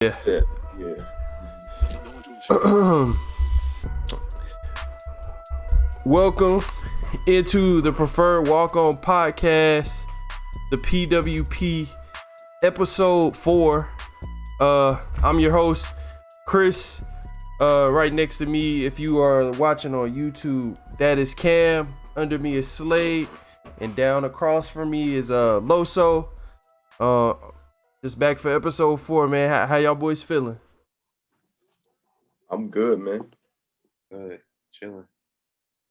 Yeah. Welcome into the Preferred Walk-On Podcast, the PWP episode 4. I'm your host, Chris. Right next to me, if you are watching on YouTube, that is Cam. Under me is Slade, and down across from me is Loso. Just back for episode 4, man. How y'all boys feeling? I'm good, man. Good, chilling.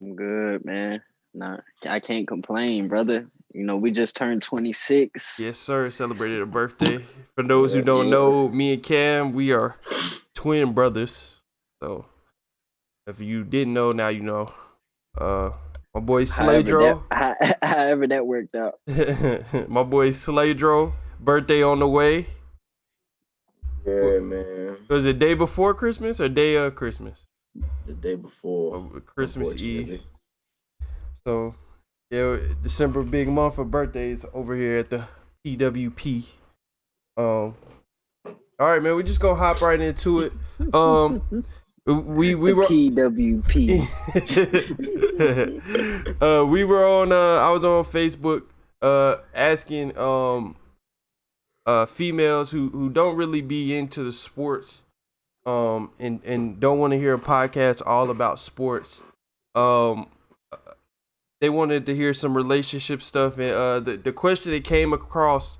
I'm good, man. Nah, I can't complain, brother. You know, we just turned 26. Yes, sir. Celebrated a birthday. For those who don't know, me and Cam, we are twin brothers. So, if you didn't know, now you know. My boy Sladro. However that worked out. My boy Sladro. Birthday on the way. Yeah, man. Was it day before Christmas or day of Christmas? The day before. Christmas Eve. So, yeah, December big month for birthdays over here at the PWP. All right, man, we just gonna hop right into it. We were PWP. We were on. I was on Facebook, asking females who don't really be into the sports, and don't want to hear a podcast all about sports. They wanted to hear some relationship stuff, and the question that came across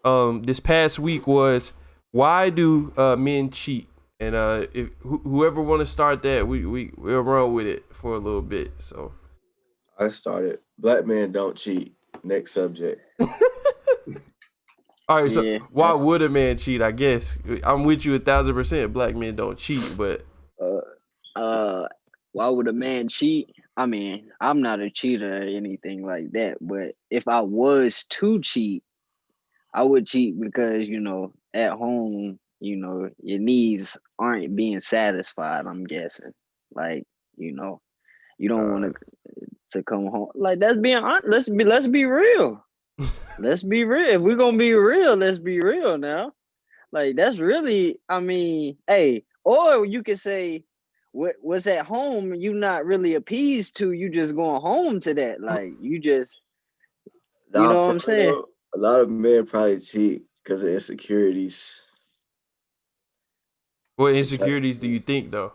this past week was, why do men cheat? And if whoever want to start that, we'll run with it for a little bit. So I started. Black men don't cheat. Next subject. All right, so why would a man cheat? I guess I'm with you 1,000%. Black men don't cheat, but why would a man cheat? I mean, I'm not a cheater or anything like that, but if I was to cheat, I would cheat because, you know, at home, you know, your needs aren't being satisfied, I'm guessing. Like, you know, you don't want to come home. Like, that's being honest. Let's be real. Let's be real. If we're gonna be real, let's be real now. Like, that's really, I mean, hey, or you could say what's at home you not really appeased to, you just going home to that. Like, you just, you know what I'm saying? A lot of men probably cheat because of insecurities. What insecurities do you think, though?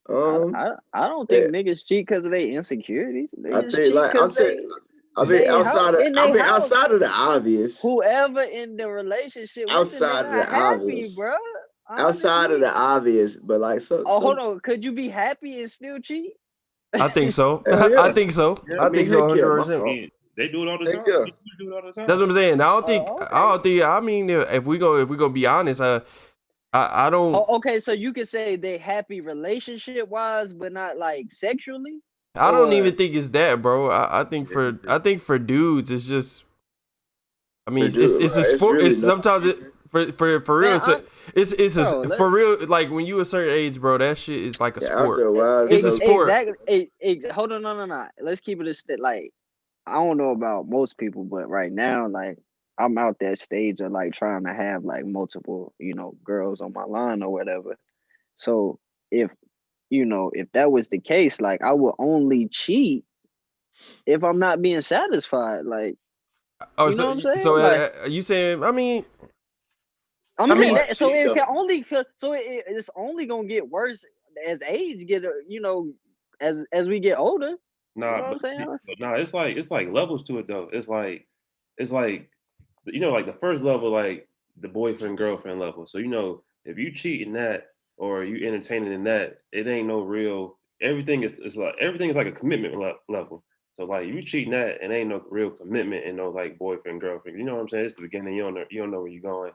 I don't think niggas cheat because of their insecurities. I think, like, I'm saying, outside of the obvious. Whoever in the relationship outside of the obvious, bro. Outside of the obvious, but like hold on. Could you be happy and still cheat? I think so. I think so. Yeah, I think so. 100%. They do it all the time. They do it all the time. That's what I'm saying. I don't think. I mean, if we gonna be honest, I don't. Okay, so you could say they happy relationship wise, but not like sexually. I don't even think it's that, bro. I think for dudes, it's just. I mean, it's a sport. Really sometimes for real. Man, it's for real. Like when you a certain age, bro, that shit is like a sport. It's a sport. Exactly. Hold on, no. Let's keep it a step. Like, I don't know about most people, but right now, like, I'm out that stage of like trying to have like multiple, you know, girls on my line or whatever. So if that was the case, like, I would only cheat if I'm not being satisfied. Like, oh, you know what I'm saying? So like, are you saying? I mean, so it can only it's only gonna get worse as age get, you know, as we get older. Nah, you know what I'm saying? But nah, it's like levels to it though. It's like you know, like the first level, like the boyfriend girlfriend level. So, you know, if you cheat in that or you entertaining in that, it ain't no real. Everything is like a commitment level. So like you cheating that, and ain't no real commitment and no like boyfriend girlfriend. You know what I'm saying? It's the beginning. You don't know where you're going,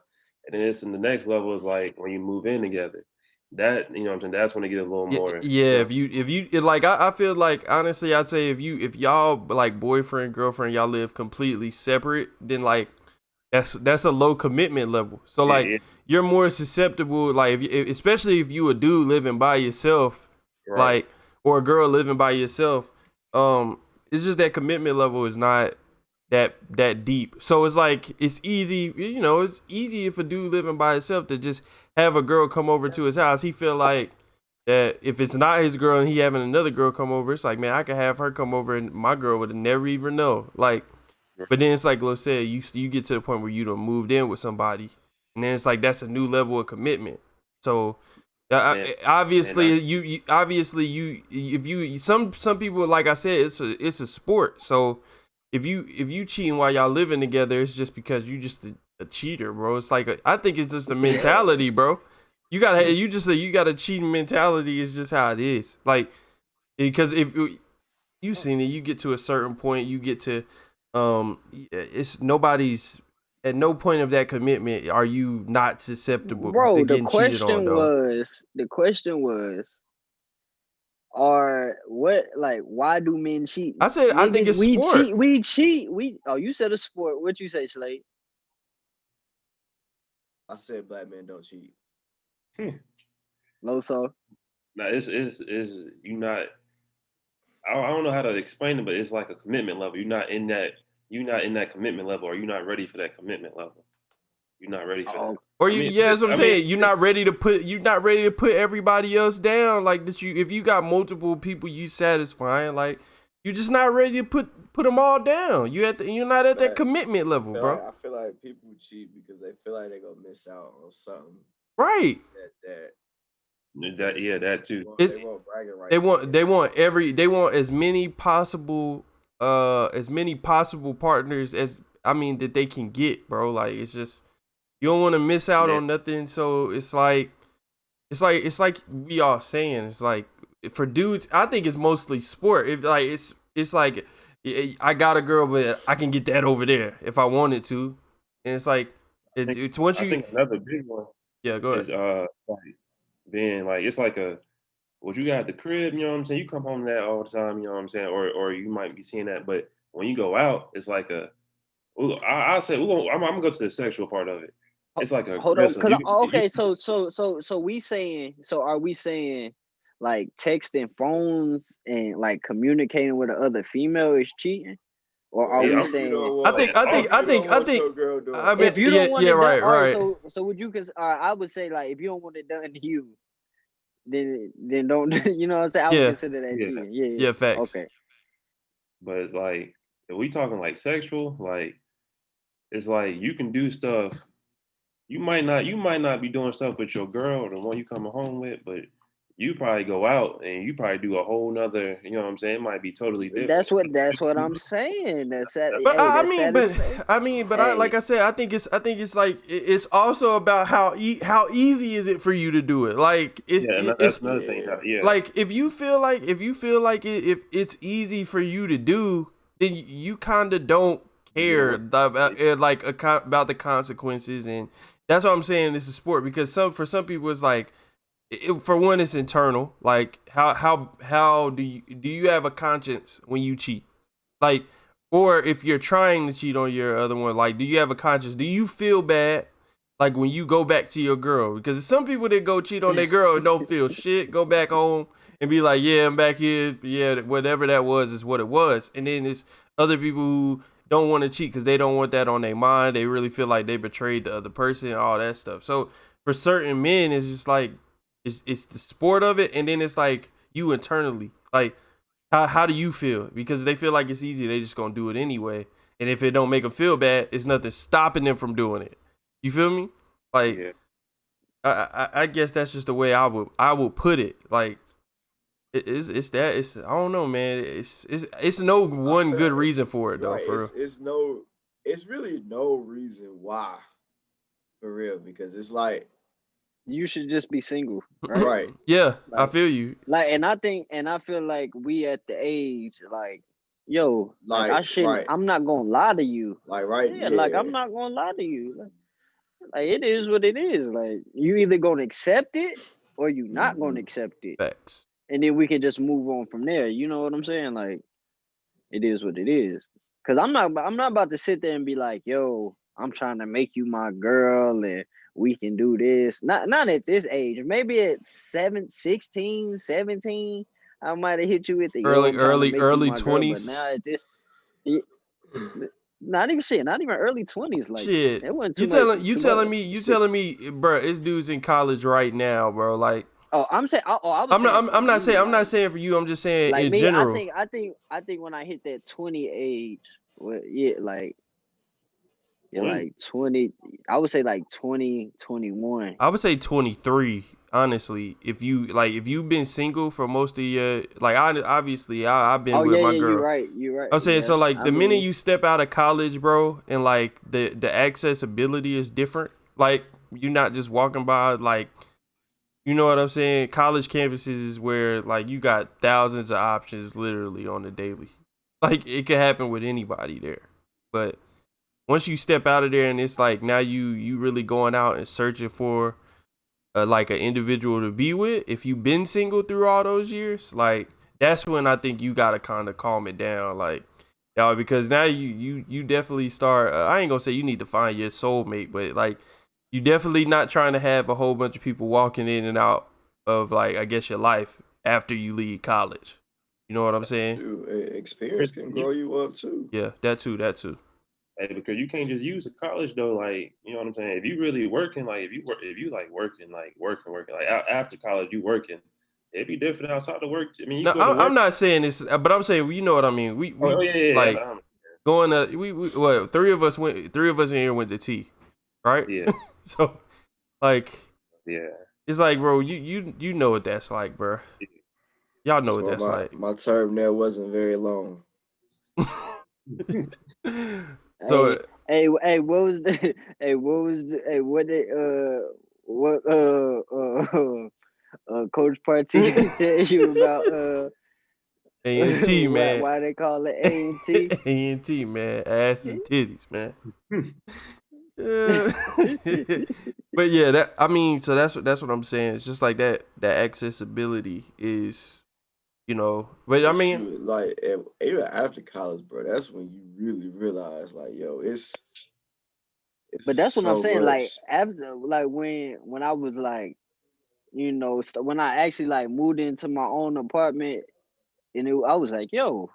and then it's in the next level is like when you move in together. That, you know what I'm saying, that's when it get a little more. Yeah, if you like, I feel like, honestly, I'd say if y'all like boyfriend girlfriend, y'all live completely separate, then like that's a low commitment level. So like you're more susceptible, like especially if you a dude living by yourself, right, like, or a girl living by yourself. It's just that commitment level is not that deep. So it's like it's easy, it's easy if a dude living by himself to just have a girl come over to his house. He feel like that if it's not his girl and he having another girl come over, it's like, man, I could have her come over and my girl would never even know. Like, but then it's like Lo said, you get to the point where you done moved in with somebody, and then it's like that's a new level of commitment. So obviously, you if you some people, like I said, it's a sport. So if you cheating while y'all living together, it's just because you just a cheater, bro. It's like I think it's just a mentality, bro. You got a cheating mentality. It's just how it is. Like, because if you seen it, you get to a certain point, you get to it's nobody's at no point of that commitment are you not susceptible to getting cheated on, dog. The question was, why do men cheat? I said, I think it's sport. We cheat. You said a sport. What you say, Slade? I said black men don't cheat. Loso. No, it's you not. I don't know how to explain it, but it's like a commitment level. You're not in that commitment level, or you're not ready for that commitment level. You're not ready for that. Or that's what I'm saying. You're not ready to put everybody else down. Like that, if you got multiple people you satisfying, like you're just not ready to put them all down. You're not at that commitment level, bro. I feel like people cheat because they feel like they're gonna miss out on something. Right. That too. They want as many possible partners that they can get, bro. Like it's just you don't want to miss out on nothing. So it's like we all saying, it's like for dudes, I think it's mostly sport. It's like I got a girl, but I can get that over there if I wanted to, and it's like it's once you. I think another big one. Yeah, go ahead. Is being like it's like what you got at the crib, you know what I'm saying? You come home to that all the time, you know what I'm saying? Or you might be seeing that, but when you go out, it's like I say I'm gonna go to the sexual part of it. It's like a hold on, so are we saying like texting phones and like communicating with the other female is cheating? Or are we saying? I think. If you don't want it done, right. So would you? I would say like if you don't want it done to you, then don't. You know what I'm saying? I would consider that cheating. Yeah. Facts. Okay. But it's like if we talking like sexual, like it's like you can do stuff. You might not be doing stuff with your girl or the one you coming home with, but you probably go out and you probably do a whole nother, you know what I'm saying? It might be totally different. That's what I'm saying. Like I said, I think it's like it's also about how easy is it for you to do it. Like that's another thing. Yeah. Like if you feel like if it's easy for you to do, then you kind of don't care about the consequences, and that's what I'm saying. This is sport because for some people it's like. For one, it's internal. Like, how do you have a conscience when you cheat? Like, or if you're trying to cheat on your other one, like, do you have a conscience? Do you feel bad, like, when you go back to your girl? Because some people that go cheat on their girl and don't feel shit, go back home and be like, yeah, I'm back here. Yeah, whatever that was is what it was. And then there's other people who don't want to cheat because they don't want that on their mind. They really feel like they betrayed the other person, all that stuff. So for certain men, it's just like, it's the sport of it, and then it's like you internally, like how do you feel? Because they feel like it's easy, they just gonna do it anyway, and if it don't make them feel bad, it's nothing stopping them from doing it. You feel me? Like I guess that's just the way I would put it. Like it's I don't know, man. It's no one good reason for it though. Right. For real. It's really no reason why, for real, because it's like. You should just be single, right? Right. Yeah, I feel you. Like, and I feel like we at the age, like, yo, like I shouldn't. Right. I'm not gonna lie to you. Like, right? Yeah, like I'm not gonna lie to you. Like it is what it is. Like you either gonna accept it or you not gonna accept it. Facts. And then we can just move on from there. You know what I'm saying? Like, it is what it is. Cause I'm not about to sit there and be like, yo, I'm trying to make you my girl and we can do this. Not at this age. Maybe at 16, 17, I might have hit you with the early 20s. But now at this, not even early 20s. Like shit. it wasn't too You telling me, bro? It's dudes in college right now, bro. Like, I'm saying, I'm not saying for you. I'm just saying like in me. general. I think when I hit that 20 age, well, yeah, like 20. I would say like 20, 21. I would say 23. Honestly, if you've been single for most of your obviously I've been with my girl. You're right. I'm saying yeah. so the minute you step out of college, bro, and like the accessibility is different. Like you're not just walking by like, you know what I'm saying? College campuses is where like you got thousands of options literally on the daily. Like it could happen with anybody there. But once you step out of there and it's like now you really going out and searching for like an individual to be with, if you've been single through all those years, like that's when I think you gotta kind of calm it down, like y'all, because now you definitely start. I ain't gonna say you need to find your soulmate, but like you definitely not trying to have a whole bunch of people walking in and out of like I guess your life after you leave college. You know what I'm saying? Dude, experience can grow you up too. Yeah, that too. Hey, because you can't just use a college though, like you know what I'm saying. If you really working, like if you like working, like after college, you working. It'd be different outside the work. I mean, you No, go to work. I'm not saying this, but I'm saying you know what I mean. We yeah. like going to we what three of us in here went to T, right? Yeah. So like yeah, it's like bro, you know what that's like, bro. Y'all know what that's like. My term there wasn't very long. So Coach Party tell you about A&T, man. Why they call it A&T? A&T, man. Ass and titties, man. But yeah, so that's what I'm saying. It's just like that accessibility is, you know. But I mean, shoot, like even after college, bro, that's when you really realize, like, yo, it's but that's what I'm saying. Much. Like after, like when I was like, you know, when I actually like moved into my own apartment, and I was like, yo,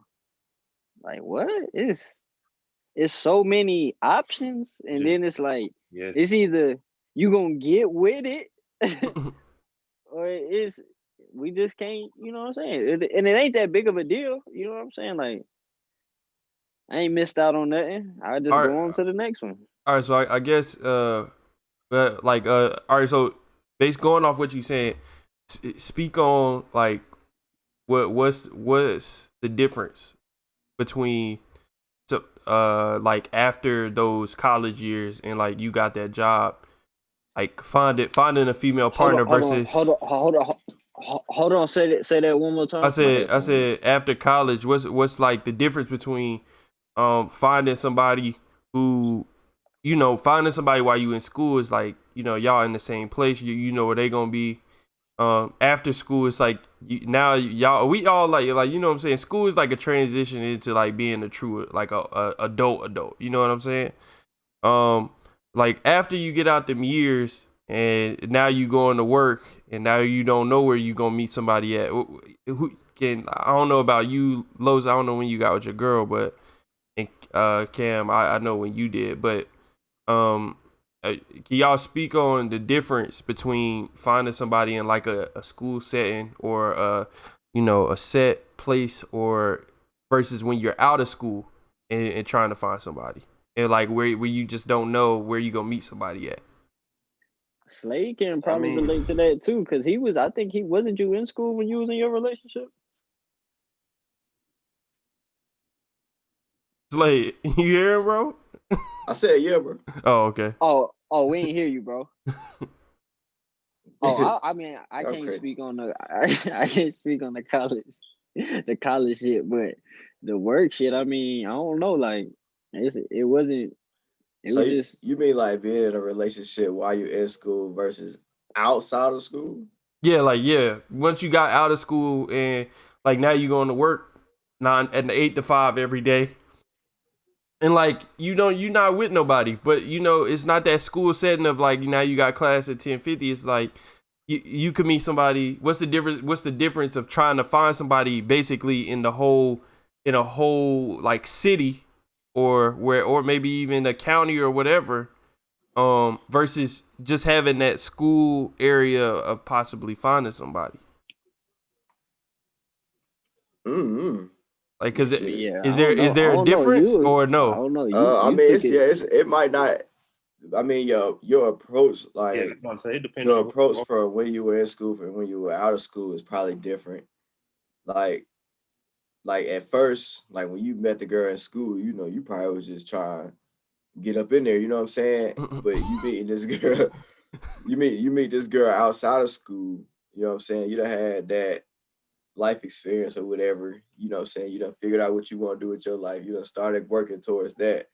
like what is? It's so many options, and then it's like it's either you gonna get with it, or it's we just can't. You know what I'm saying? And it ain't that big of a deal. You know what I'm saying? Like I ain't missed out on nothing. I just go on to the next one. All right, so I guess all right, so based going off what you saying, speak on like what's the difference between like after those college years and like you got that job, like finding a female partner versus hold on, say that one more time. I said after college, what's like the difference between finding somebody who, you know, finding somebody while you in school is like, you know, y'all in the same place, you know where they gonna be. After school, it's like now y'all we all like you know what I'm saying. School is like a transition into like being a true like a adult. You know what I'm saying? Like after you get out them years and now you going to work and now you don't know where you gonna meet somebody at. I don't know about you, Los. I don't know when you got with your girl, but and Cam, I know when you did, but can y'all speak on the difference between finding somebody in like a school setting or you know, a set place or versus when you're out of school and trying to find somebody and like where you just don't know where you gonna meet somebody at? Slade can probably relate to that too, because I think he wasn't you in school when you was in your relationship? Slade, you hear him, bro? I said yeah, bro. Oh, okay. Oh, we ain't hear you, bro. I mean, I can't speak on the college shit, but the work shit. I mean, I don't know. Like, it wasn't. You mean like being in a relationship while you're in school versus outside of school? Yeah, like once you got out of school and like now you going to work 8 to 5 every day. And like you're not with nobody, but you know it's not that school setting of like now you got class at 10:50. It's like you could meet somebody. What's the difference of trying to find somebody basically in a whole like city or maybe even a county or whatever, versus just having that school area of possibly finding somebody. Mm-hmm. Like, cause Yeah, is there a difference or I no? don't know. I You mean, took it might not. I mean, your approach, Yeah, like that's what I'm saying. It depends your on approach for when you were in school and when you were out of school is probably different. Like, like at first, like when you met the girl in school, you probably was just trying to get up in there. You know what I'm saying? But you meeting this girl, you meet this girl outside of school. You know what I'm saying? You done had that life experience or whatever. You know what I'm saying? You done figured out what you want to do with your life. You done started working towards that.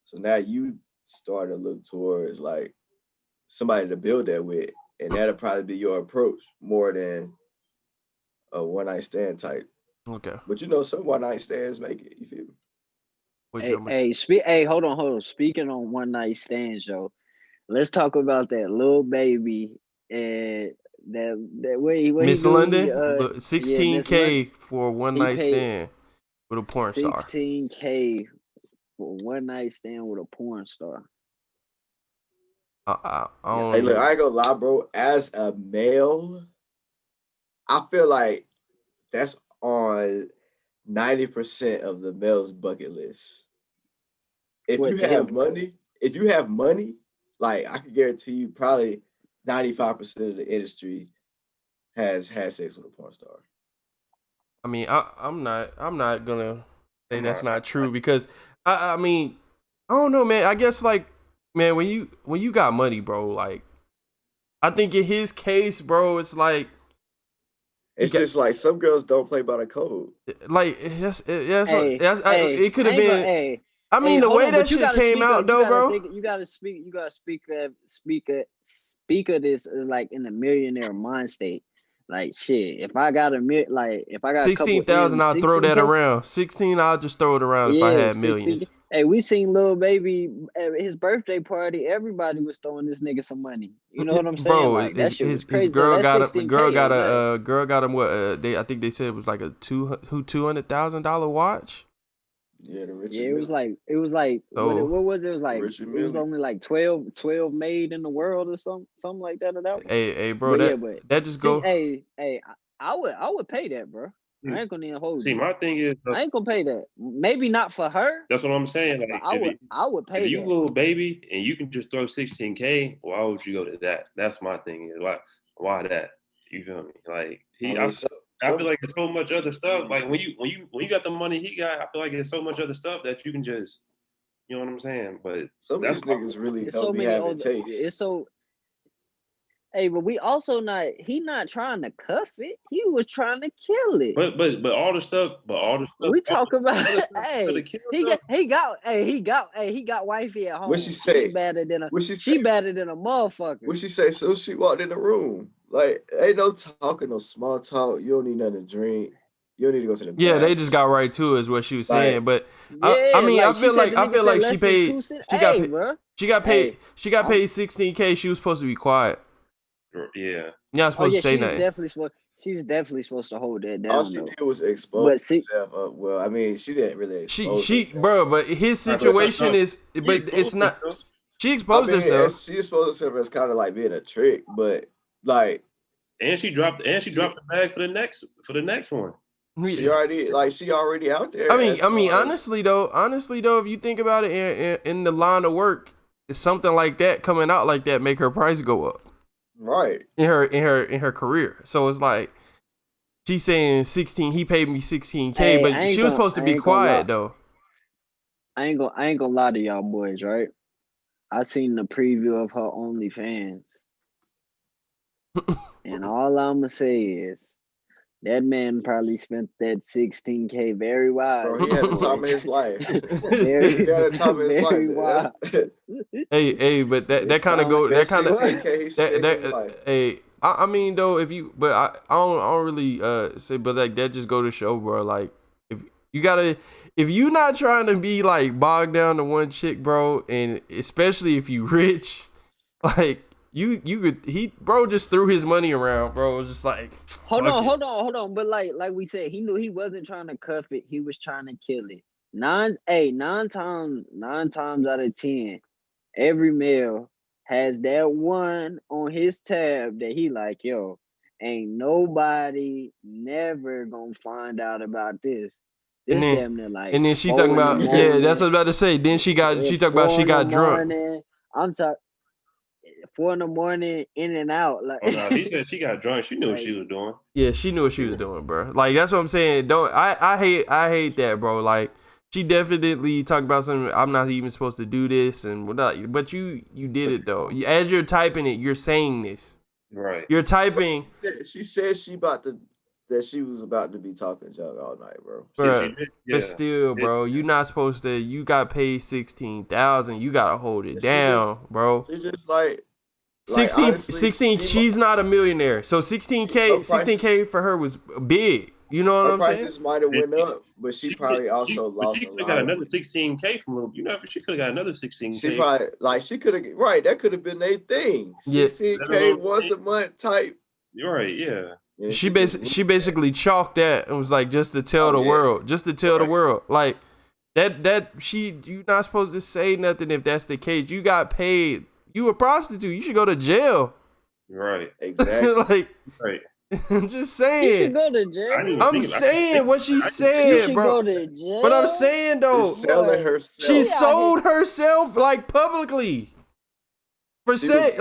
So now you start to look towards like somebody to build that with, and that'll probably be your approach more than a one night stand type. Okay. But some one night stands make it. You feel me? hold on. Speaking on one night stands, yo, let's talk about that little baby and that way Miss he London, yeah, Miss $16K for a one He night paid stand with a porn star. $16K for one night stand with a porn star. I don't Hey, look, even- I ain't gonna lie, bro. As a male, I feel like that's on 90% of the male's bucket list. If What, you to have money, like I can guarantee you, probably 95% of the industry has had sex with a porn star. I mean, I'm not gonna say that's not true because I mean, I don't know, man. I guess like, man, when you got money, bro, like, I think in his case, bro, it's like It's just like some girls don't play by the code. like it could have I ain't gonna- been. hey, I mean, hey, the hold way on, that but you shit gotta came speak out, of- though, bro. You gotta speak of this like in a millionaire mind state. Like shit, if I got a couple 16,000, I'll throw that 16K, around. 16, I'll just throw it around if I yeah, had 16. millions. Hey, we seen Lil Baby at his birthday party. Everybody was throwing this nigga some money. You know what I'm saying? Bro, Like that shit was crazy. his girl so got that's a 16K girl got him what? I think they said it was like a $200,000 watch. Yeah, the Richard. Yeah, it was like So- what was it? It was like Richard it was Mille. only like 12 made in the world or something like that. Or that one. Hey, bro, that just See, go. hey, I would pay that, bro. I ain't gonna even hold See, you. my thing is, I ain't gonna pay that. Maybe not for her, that's what I'm saying. but Like, I would pay if you that. little baby and you can just throw 16K, why would you go to that? That's my thing. Is why that? You feel me? Like I feel like there's so much other stuff. Like when you got the money he got, I feel like there's so much other stuff that you can just, you know what I'm saying. But some of these niggas really It's don't so be many having other. taste. It's so. Hey, but we also he not trying to cuff it. He was trying to kill it. but all the stuff, We talk about. hey, He got wifey at home. What she say? She better than a. What she She say? better than a motherfucker. What she say? So she walked in the room. Like, ain't no talking, no small talk. You don't need nothing to drink. You don't need to go to the Yeah, bathroom. they just got right to it, is what she was Like, saying. But Yeah, I mean, I she feel said like the nigga said she less paid. than 2 cents. She got Hey, paid. bro. She got paid. Hey, She got paid 16K. She was supposed to be quiet. yeah. You're not supposed to say she's nothing. definitely supposed to hold that down. all she though. did was But expose see- herself up. Well, I mean, she didn't really expose She herself. bro, but his situation is, but it's not. She exposed herself. She exposed herself as kind of like being a trick, but like And she dropped the bag for the next one. she already out there. I mean, as far as- honestly though, if you think about it, in the line of work, something like that coming out like that make her price go up. right. In her career. So it's like she's saying 16. He paid me 16K, Hey, but I ain't she was gonna- supposed to I be ain't gonna lie. quiet though. I ain't gonna lie to y'all boys, right? I seen the preview of her OnlyFans, and all I'ma say is that man probably spent that 16K very Bro, he wisely. had the time of his life. He Very, had the time of his very life. wise. Hey, but that kind of go. That kind of 16K he spent his life. Hey, I mean though, if you, but I don't really say, but like that just go to show, bro. Like if you not trying to be like bogged down to one chick, bro, and especially if you rich, like he just threw his money around, bro. It was just like Hold on. But like we said, he knew he wasn't trying to cuff it. He was trying to kill it. nine times out of 10, every male has that one on his tab that he like, yo, ain't nobody never gonna find out about this. And This then damn near like and then she 4 talking in the about yeah, that's morning. what I was about to say. Then she talked about 4 she in the got drunk. morning. I'm talking 4 in the morning, in and out. Like, Oh no, he said she got drunk. She knew what like, she was doing. Yeah, she knew what she was doing, bro. Like that's what I'm saying. Don't I hate that, bro. Like she definitely talked about something. I'm not even supposed to do this and whatnot. But you did it though. As you're typing it, you're saying this. Right. You're typing, She said she was about to be talking junk all night, bro. bro. Yeah. But still, bro, you not supposed to. You got paid 16,000. You gotta hold it down, bro. She's just like 16, honestly, 16. She's not a millionaire, so 16K for her was big. You know what her I'm saying? prices might have went up, but she probably also lost She a could have lot got of another 16K from little. You know, she could have got another 16K. She probably she could have right. That could have been their thing. Yeah. 16K once a month type. You're right. Yeah. Yeah, She basically chalked that and was like, just to tell the world, the world, like that you not supposed to say nothing if that's the case. You got paid. You a prostitute. You should go to jail. Right. Exactly. Like, right. I'm just you saying. should go to jail. I'm saying what she You said, should bro. go to jail. But I'm saying though, Just selling herself. she sold herself like publicly for sex.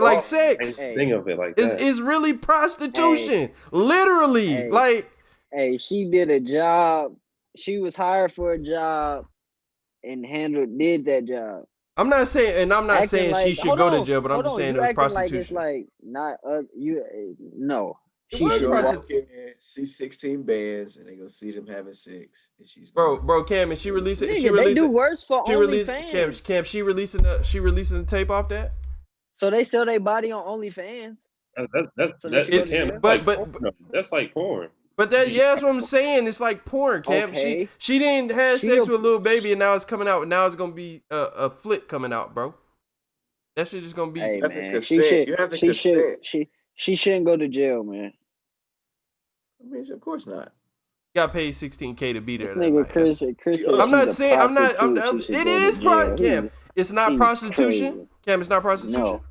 Think of it like that. It's really prostitution, literally. Like, hey, she did a job. She was hired for a job and did that job. I'm not saying she should go to jail, but I'm just saying it was prostitution. Like it's like not no. It She was should prostitution. See 16 bands and they gonna see them having sex. And she's bro, Cam, and she releasing. They do worse for OnlyFans. Cam, she releasing the tape off that. So they sell their body on OnlyFans. That's like porn. But that's what I'm saying. It's like porn, Cam. Okay. She didn't have sex with a little baby, and now it's coming out. Now it's gonna be a flick coming out, bro. That shit just gonna be. Hey, you have man, to consent. You have to consent. She shouldn't go to jail, man. I mean, of course not. Got paid 16K to be there. This nigga Chris. I'm not saying. I'm not. It is Cam. It's not prostitution. Crazy. Cam, it's not prostitution. No.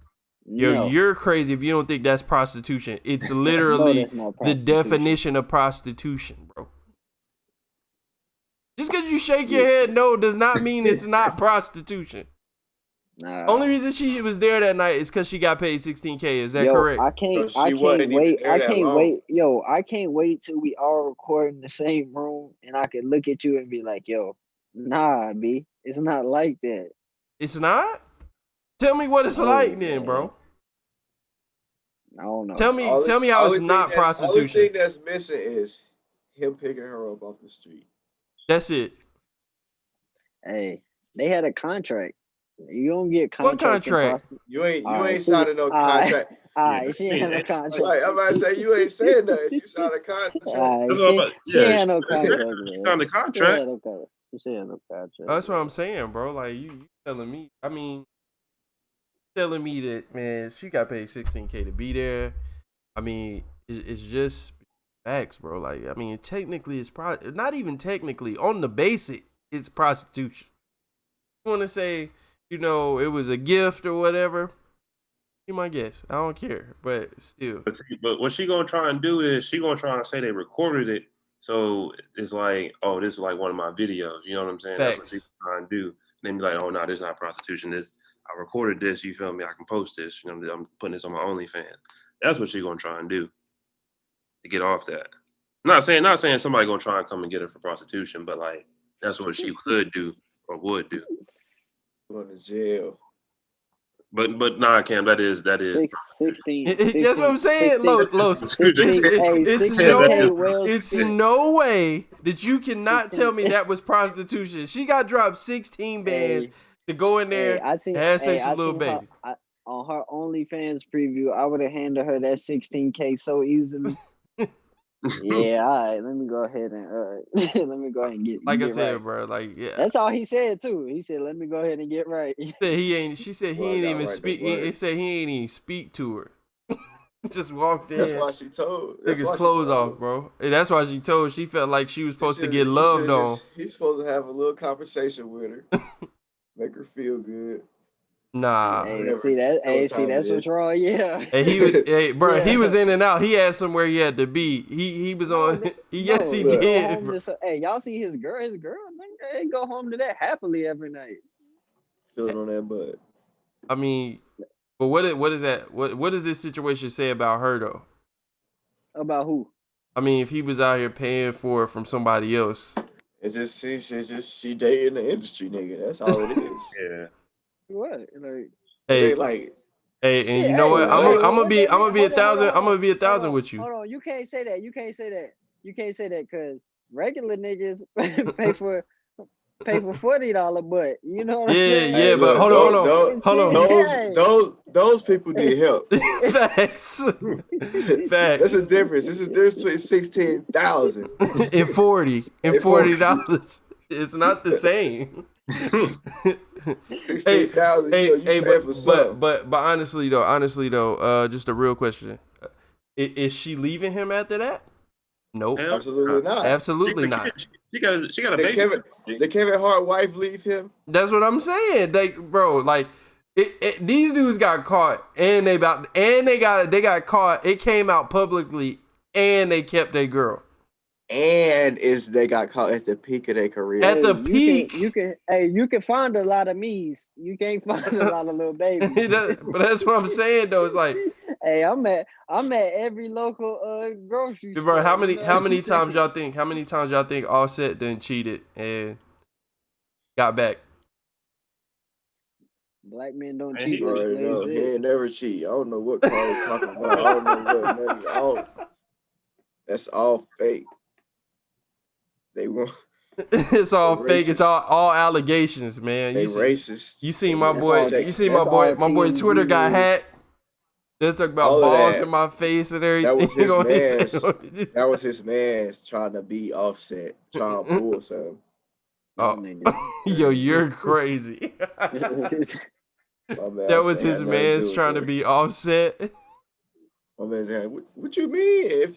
Yo, you're crazy if you don't think that's prostitution. It's literally the definition of prostitution, bro. Just because you shake your head no does not mean it's not prostitution. Nah. Only reason she was there that night is because she got paid 16K. Is that correct? I can't wait. Yo, I can't wait till we all record in the same room and I can look at you and be like, yo, nah, B, it's not like that. It's not? Tell me what it's like then, bro. I don't know. Tell me how it's not prostitution. The only thing that's missing is him picking her up off the street. That's it. Hey, they had a contract. You don't get contract. What contract? You ain't signing no contract. She ain't no contract. Like, I'm about to say you ain't saying nothing. You signed a contract. She ain't no contract. She signed a contract. She ain't no contract. That's what I'm saying, bro. Like you telling me. I mean, telling me that, man, she got paid 16K to be there. I mean, it's just facts, bro. Like, I mean, technically, it's not even technically on the basic. It's prostitution. You want to say, it was a gift or whatever? Be my guess. I don't care, but still. But what she gonna try and do is she gonna try and say they recorded it, so it's like, oh, this is like one of my videos. You know what I'm saying? Facts. That's what she's trying to do. Then be like, oh no, this is not prostitution. I recorded this. You feel me? I can post this. I'm putting this on my OnlyFans. That's what she gonna try and do to get off that. Not saying somebody gonna try and come and get her for prostitution, but like that's what she could do or would do. Going to jail. But nah, Cam, that is 16. That's what I'm saying, Los. It's no way that you cannot tell me that was prostitution. She got dropped 16 bands to go in there and have sex with a little baby. On her OnlyFans preview, I would have handed her that 16K so easily. Yeah, all right. Let me go ahead and get. Like I said, right. bro. Like, yeah. That's all he said too. He said, "Let me go ahead and get right." She said he ain't even speak. He said he ain't even speak to her. Just walked in. That's why she told. Took his clothes off, bro. And that's why she told. She felt like she was supposed to get loved on. He's supposed to have a little conversation with her, make her feel good. Nah. Hey, see that's what's wrong. Yeah. And he was, bro, he was in and out. He had somewhere he had to be. He was on. Yes, he did. Hey, y'all see his girl? They go home to that happily every night. Feeling on that butt. I mean, but what is that? What does this situation say about her though? About who? I mean, if he was out here paying for it from somebody else, it's just she dating the industry nigga. That's all it is. Yeah. What? Like, hey, and shit, you know what? I'm gonna be 1,000. I'm gonna be 1,000 with you. Hold on, you can't say that. You can't say that because regular niggas pay for $40, but you know what I'm saying? Yeah, but hold on. Those people need help. Facts. That's a difference. This is the difference between 16,000 and $40. It's not the same. 16,000. But honestly though, just a real question: is she leaving him after that? Nope. Absolutely not. Absolutely not. She got a baby. Did Kevin Hart wife leave him? That's what I'm saying. These dudes got caught and they got caught. It came out publicly and they kept their girl. And they got caught at the peak of their career. At the peak, you can find a lot of me's. You can't find a lot of little babies. But that's what I'm saying though. It's like, hey, I'm at every local grocery store. Bro, how many times y'all think Offset done cheated and got back? Black men don't cheat. No, he ain't never cheat. I don't know what Carl is talking about. I don't know what that's all fake. They won't. It's all fake. Racist. It's all allegations, man. They racist. You seen my boy. You seen my boy. My boy Twitter got hacked. They talk about all balls in my face and everything. That was his man's trying to be Offset, trying to pull something. Oh, yo, you're crazy. That was his man's trying to be Offset. My man's saying, "What you mean?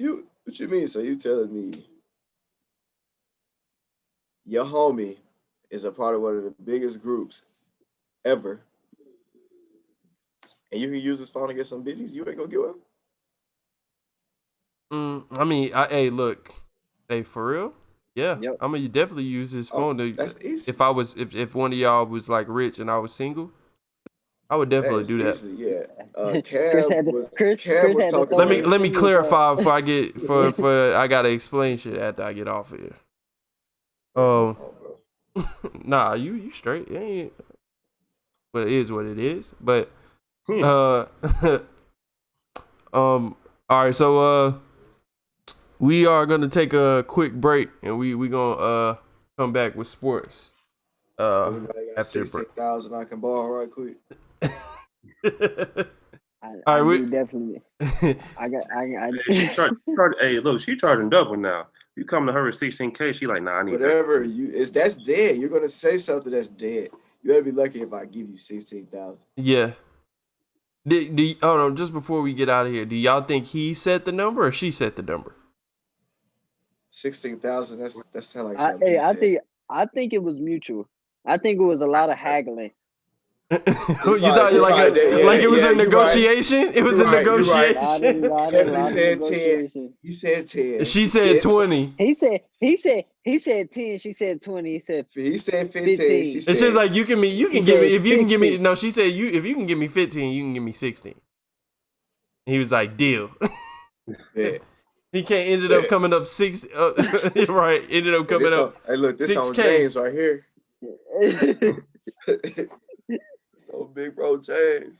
What you mean? So you telling me your homie is a part of one of the biggest groups ever, and you can use his phone to get some biddies? You ain't gonna give him?" I mean, hey, look, hey, for real, yeah. Yep. I mean, you definitely use his phone to. That's easy. If one of y'all was like rich and I was single, I would definitely do that. Easy, yeah. Cam was talking. Let me clarify before I get for I gotta explain shit after I get off of here. Nah, you straight. It ain't, but it is what it is. But all right, so we are gonna take a quick break and we gonna come back with sports. After 6,000 I can borrow right quick. All right, definitely. Hey, look, she charging double now. You come to her with 16K, she like, nah, I need whatever that. That's dead. You're gonna say something that's dead. You better be lucky if I give you 16,000. Yeah. Hold on, just before we get out of here, do y'all think he set the number or she set the number? 16,000. That sounds like something. I think it was mutual. I think it was a lot of haggling. You thought it was a negotiation? Right. It was a negotiation. Kevin said 10. He said 10. She said 20. He said 10. She said 20. He said 15. She said, it's just like you can give me if you can give me no. She said if you can give me 15, you can give me 16. He was like, deal. Yeah. He ended up coming up 6. Right. Ended up coming up. Hey, look, this 6K. on James right here. So big bro James.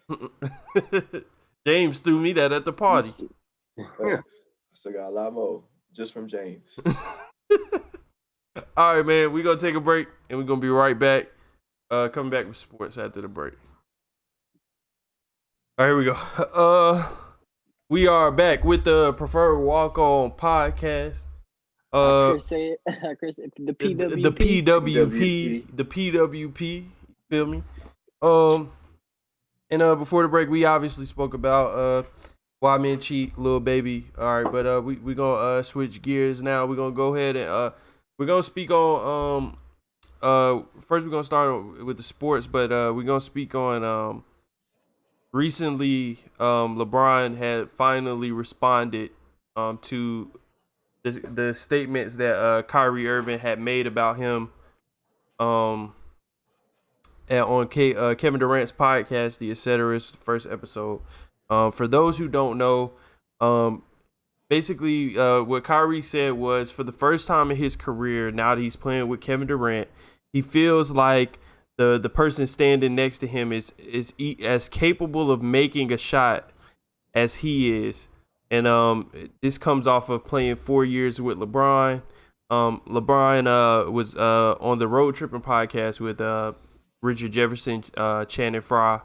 James threw me that at the party. I still got a lot more just from James. All right, man. We're gonna take a break and we're gonna be right back. Coming back with sports after the break. All right, here we go. We are back with the Preferred Walk-On podcast. Chris said the PWP. The PWP. Feel me? And before the break, we obviously spoke about Why men cheat, little baby. All right, but we gonna switch gears now. We're gonna go ahead and we're gonna speak on first we're gonna start with the sports, but we're gonna speak on recently LeBron had finally responded to the statements that Kyrie Irving had made about him um on Kevin Durant's podcast, the Etceteras, first episode. For those who don't know, basically what Kyrie said was for the first time in his career, now that he's playing with Kevin Durant, he feels like the person standing next to him is as capable of making a shot as he is. And this comes off of playing 4 years with LeBron. LeBron was on the Road Tripping podcast with Richard Jefferson, Channing Frye,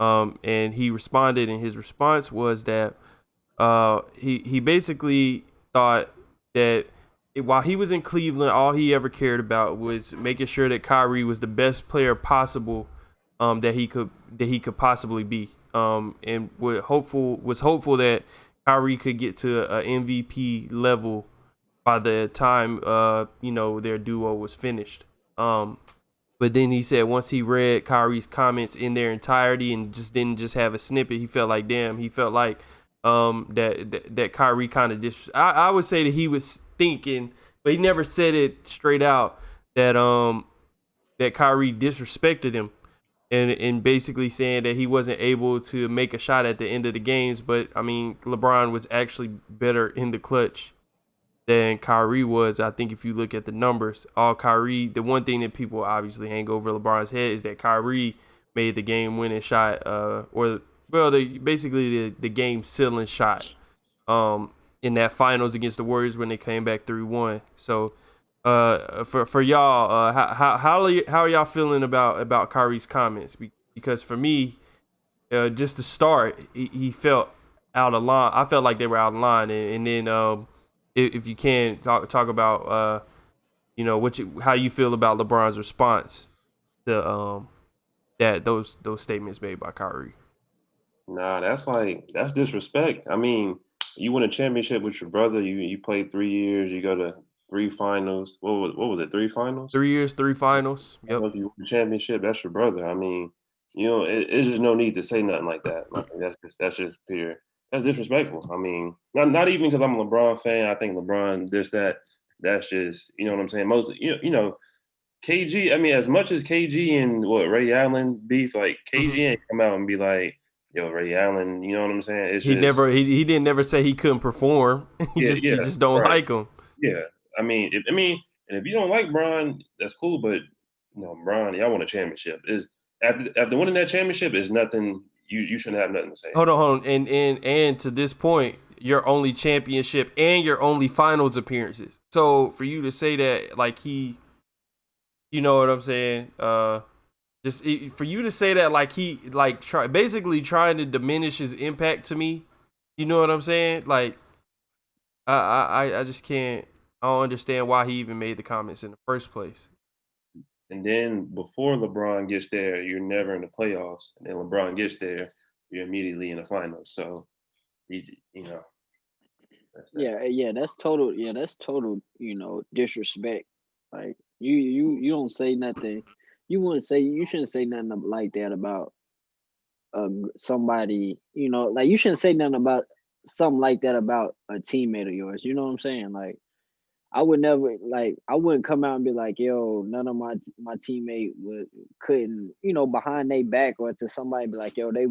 and he responded, and his response was that he basically thought that while he was in Cleveland, all he ever cared about was making sure that Kyrie was the best player possible that he could possibly be, and was hopeful that Kyrie could get to a MVP level by the time their duo was finished. But then he said once he read Kyrie's comments in their entirety and just didn't just have a snippet, he felt like that Kyrie kind of I would say that he was thinking, but he never said it straight out, that that Kyrie disrespected him and basically saying that he wasn't able to make a shot at the end of the games. But I mean, LeBron was actually better in the clutch than Kyrie was. I think if you look at the numbers, the one thing that people obviously hang over LeBron's head is that Kyrie made the game-winning shot, basically the game-sealing shot in that finals against the Warriors when they came back 3-1. So for y'all, how are y'all feeling about Kyrie's comments? Because for me, just to start, he felt out of line. I felt like they were out of line, and then if you can talk about how you feel about LeBron's response to those statements made by Kyrie. Nah, that's disrespect. I mean, you win a championship with your brother. You played 3 years. You go to 3 finals. What was it? 3 finals? 3 years, 3 finals. Yep. You win the championship. That's your brother. I mean, it's just no need to say nothing like that. Like, that's just pure. That's disrespectful. I mean, not even because I'm a LeBron fan. I think LeBron this that. That's just what I'm saying. Mostly, KG. I mean, as much as KG and Ray Allen beef, like KG ain't come out and be like, yo, Ray Allen, you know what I'm saying? He didn't never say he couldn't perform. He just don't like him. Yeah. I mean, if you don't like Bron, that's cool, but Bron, y'all won a championship. Is after winning that championship is nothing. You shouldn't have nothing to say. Hold on. And to this point, your only championship and your only finals appearances. So for you to say that, like he, you know what I'm saying? Just for you to say that, like he, basically trying to diminish his impact to me. You know what I'm saying? Like, I just can't. I don't understand why he even made the comments in the first place. And then before LeBron gets there, you're never in the playoffs. And then LeBron gets there, you're immediately in the finals. So, That's total. Yeah, that's total. Disrespect. Like you don't say nothing. You shouldn't say nothing like that about somebody. Like you shouldn't say nothing about something like that about a teammate of yours. You know what I'm saying? Like I wouldn't come out and be like, yo, none of my teammate couldn't, behind their back or to somebody be like, yo, he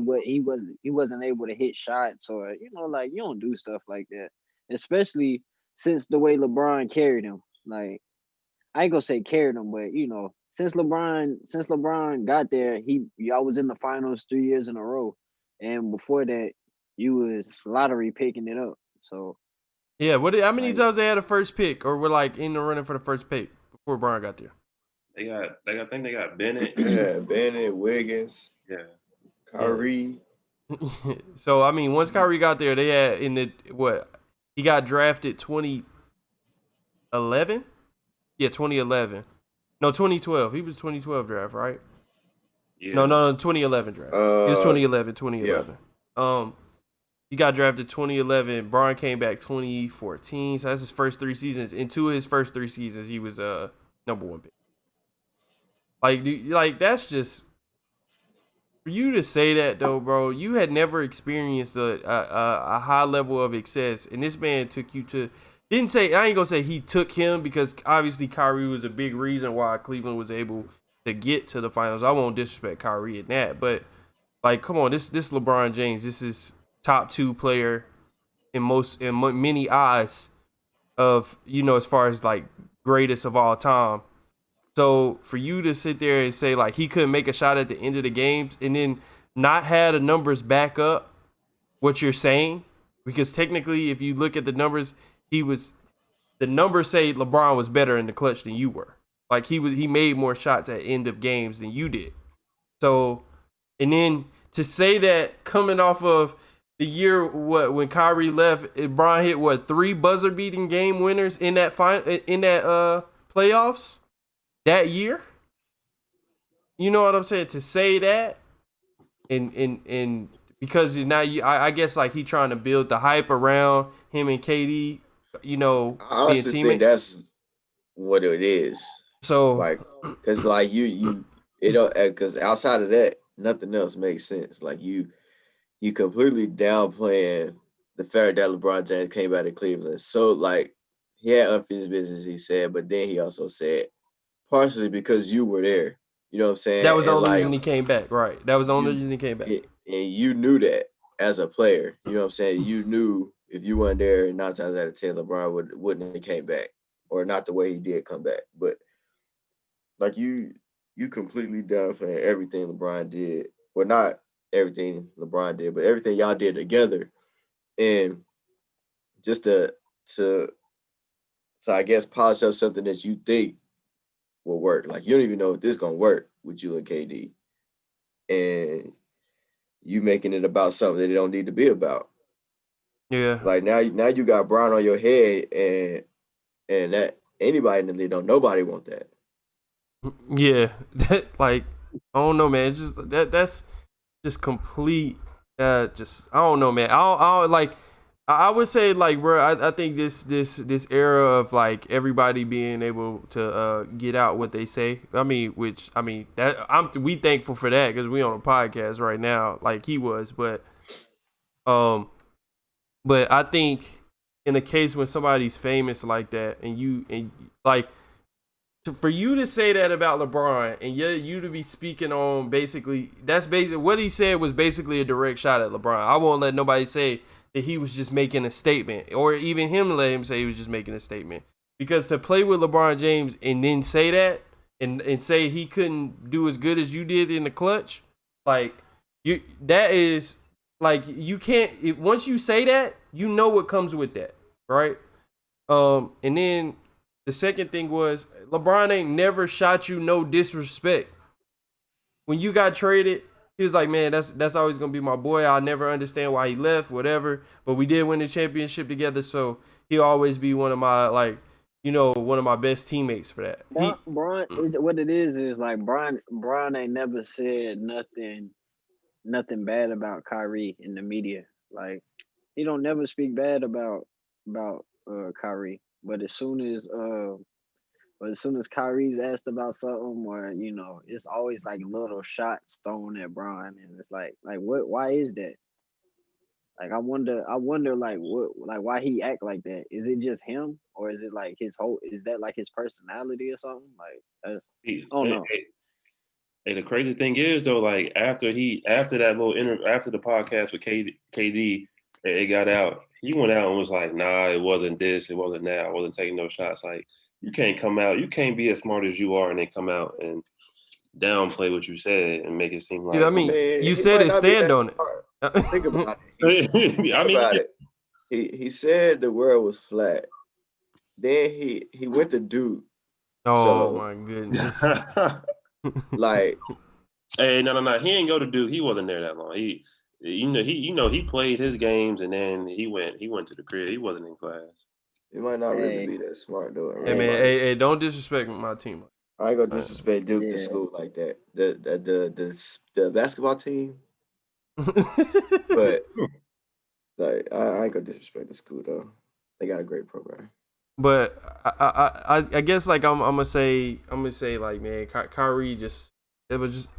wasn't able to hit shots or, like you don't do stuff like that. Especially since the way LeBron carried him. Like I ain't gonna say carried him, but since LeBron got there, y'all was in the finals 3 years in a row. And before that, you was lottery picking it up. So yeah, how many times they had a first pick or were like in the running for the first pick before Brian got there? I think they got Bennett. Yeah, Bennett, Wiggins. Yeah. Kyrie. So I mean, once Kyrie got there, they had he got drafted 2011? Yeah, 2011. No, 2012. He was 2012 draft, right? Yeah. No, 2011 draft. It was 2011. Yeah. he got drafted 2011. Bron came back 2014. So that's his first 3 seasons. In 2 of his first 3 seasons, he was number 1 pick. Like that's just for you to say that though, bro. You had never experienced a high level of success, and this man took you to. Didn't say I ain't gonna say he took him because obviously Kyrie was a big reason why Cleveland was able to get to the finals. I won't disrespect Kyrie in that, but like, come on, this LeBron James, this is top 2 player in many eyes of as far as like greatest of all time. So for you to sit there and say like he couldn't make a shot at the end of the games and then not have the numbers back up what you're saying, because technically if you look at the numbers, the numbers say LeBron was better in the clutch than you were. Like he made more shots at end of games than you did. So, and then to say that coming off of the year when Kyrie left, LeBron hit 3 buzzer beating game winners in that playoffs that year. You know what I'm saying? To say that and because now I guess like he trying to build the hype around him and KD, I honestly think that's what it is. So like, cause like you because outside of that, nothing else makes sense. Like you completely downplaying the fact that LeBron James came out of Cleveland. So like he had unfinished business, he said, but then he also said partially because you were there. You know what I'm saying? That was the only reason he came back, right? That was the only reason he came back. And you knew that as a player. You know what I'm saying? You knew if you weren't there, 9 times out of 10, LeBron wouldn't have came back, or not the way he did come back. But like you completely downplaying everything LeBron did. Well, not everything LeBron did, but everything y'all did together, and just to I guess polish up something that you think will work. Like you don't even know if this is gonna work with you and KD, and you making it about something that it don't need to be about. Yeah. Like now you got Bron on your head, and that anybody in the league nobody want that. Yeah, that like I don't know, man. Just that's just complete. Just I don't know, man. I like. I would say like, bro. I think this era of like everybody being able to get out what they say. We thankful for that because we on a podcast right now, like he was. But I think in a case when somebody's famous like that, and like. For you to say that about LeBron and you to be speaking on basically what he said was basically a direct shot at LeBron. I won't let nobody say that he was just making a statement, or even him let him say he was just making a statement, because to play with LeBron James and then say that and say he couldn't do as good as you did in the clutch, like that is like you can't once you say that, you know what comes with that, right? And then the second thing was LeBron ain't never shot you no disrespect. When you got traded, he was like, man, that's always gonna be my boy. I'll never understand why he left, whatever. But we did win the championship together, so he'll always be one of my one of my best teammates for that. Bron, what it is like Bron ain't never said nothing bad about Kyrie in the media. Like he don't never speak bad about Kyrie. But as soon as Kyrie's asked about something, or it's always like little shots thrown at Bron, and it's like what? Why is that? Like I wonder like what, like why he act like that? Is it just him, or is it like his whole? Is that like his personality or something? Like I don't know. Hey, the crazy thing is though, like after the podcast with KD, it got out. He went out and was like, nah, it wasn't this, it wasn't that. I wasn't taking no shots. Like, you can't come out. You can't be as smart as you are and then come out and downplay what you said and make it seem like. Dude, I mean, you said it, stand on it. Think about it. He said the world was flat. Then he went to Duke. Oh, my goodness. Like, hey, no. He ain't go to Duke. He wasn't there that long. He played his games and then he went to the crib. He wasn't in class. He might not really be that smart though. Hey man, hey, don't disrespect my team. I ain't gonna disrespect Duke to school like that. The basketball team. But Like I ain't gonna disrespect the school though. They got a great program. But I guess like I'm gonna say like, man, Kyrie just it was just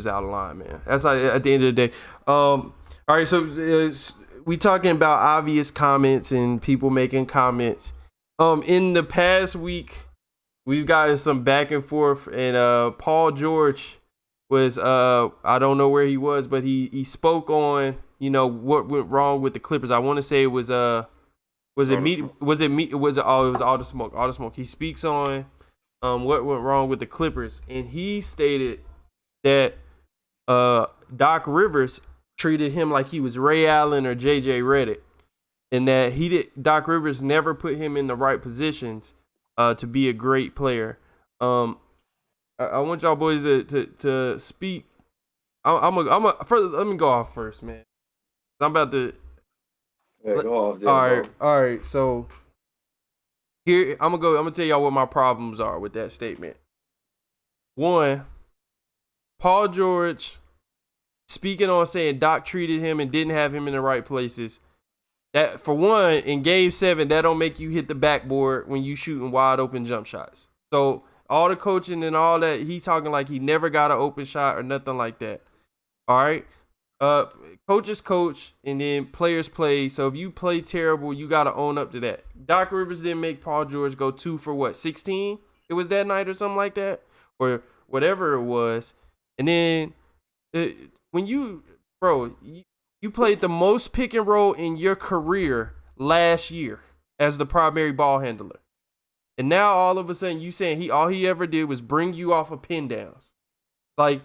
out of line, man. That's like at the end of the day. All right, so we talking about obvious comments and people making comments. In the past week, we've gotten some back and forth, and Paul George was I don't know where he was, but he spoke on what went wrong with the Clippers. I want to say it was Was it me? Was it me? It was it was all the smoke. All the smoke. He speaks on what went wrong with the Clippers, and he stated that Doc Rivers treated him like he was Ray Allen or JJ Redick, and that Doc Rivers never put him in the right positions to be a great player. I want y'all boys to speak. First, let me go off first, man. I'm about to. Yeah, go off. All right. So here I'm gonna tell y'all what my problems are with that statement. One, Paul George speaking on saying Doc treated him and didn't have him in the right places. That for one, in Game 7, that don't make you hit the backboard when you shooting wide open jump shots. So all the coaching and all that, he's talking like he never got an open shot or nothing like that. All right. Coaches coach and then players play. So if you play terrible, you got to own up to that. Doc Rivers didn't make Paul George go 2 for 16? It was that night or something like that, or whatever it was. And then when you played the most pick and roll in your career last year as the primary ball handler, and now all of a sudden you saying all he ever did was bring you off of pin downs. Like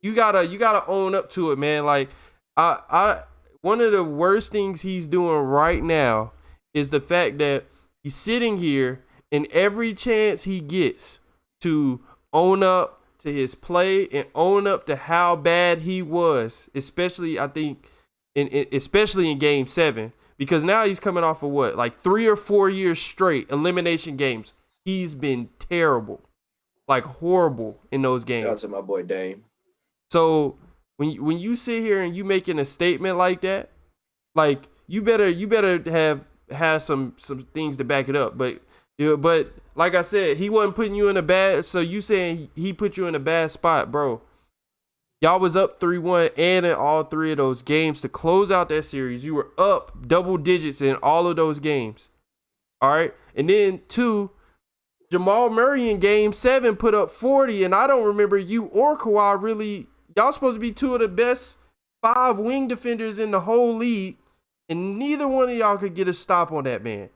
you gotta own up to it, man. Like I one of the worst things he's doing right now is the fact that he's sitting here and every chance he gets to own up to his play and own up to how bad he was, especially I think especially in Game 7, because now he's coming off of like 3 or 4 years straight elimination games. He's been terrible, like horrible in those games. Shout out to my boy Dame. So when you sit here and you making a statement like that, like you better have some things to back it up. But like I said, he wasn't putting you in a bad. So you saying he put you in a bad spot, bro? Y'all was up 3-1 and in all 3 of those games to close out that series. You were up double digits in all of those games. All right, and then 2. Jamal Murray in Game 7 put up 40, and I don't remember you or Kawhi really. Y'all supposed to be 2 of the best 5 wing defenders in the whole league, and neither one of y'all could get a stop on that man.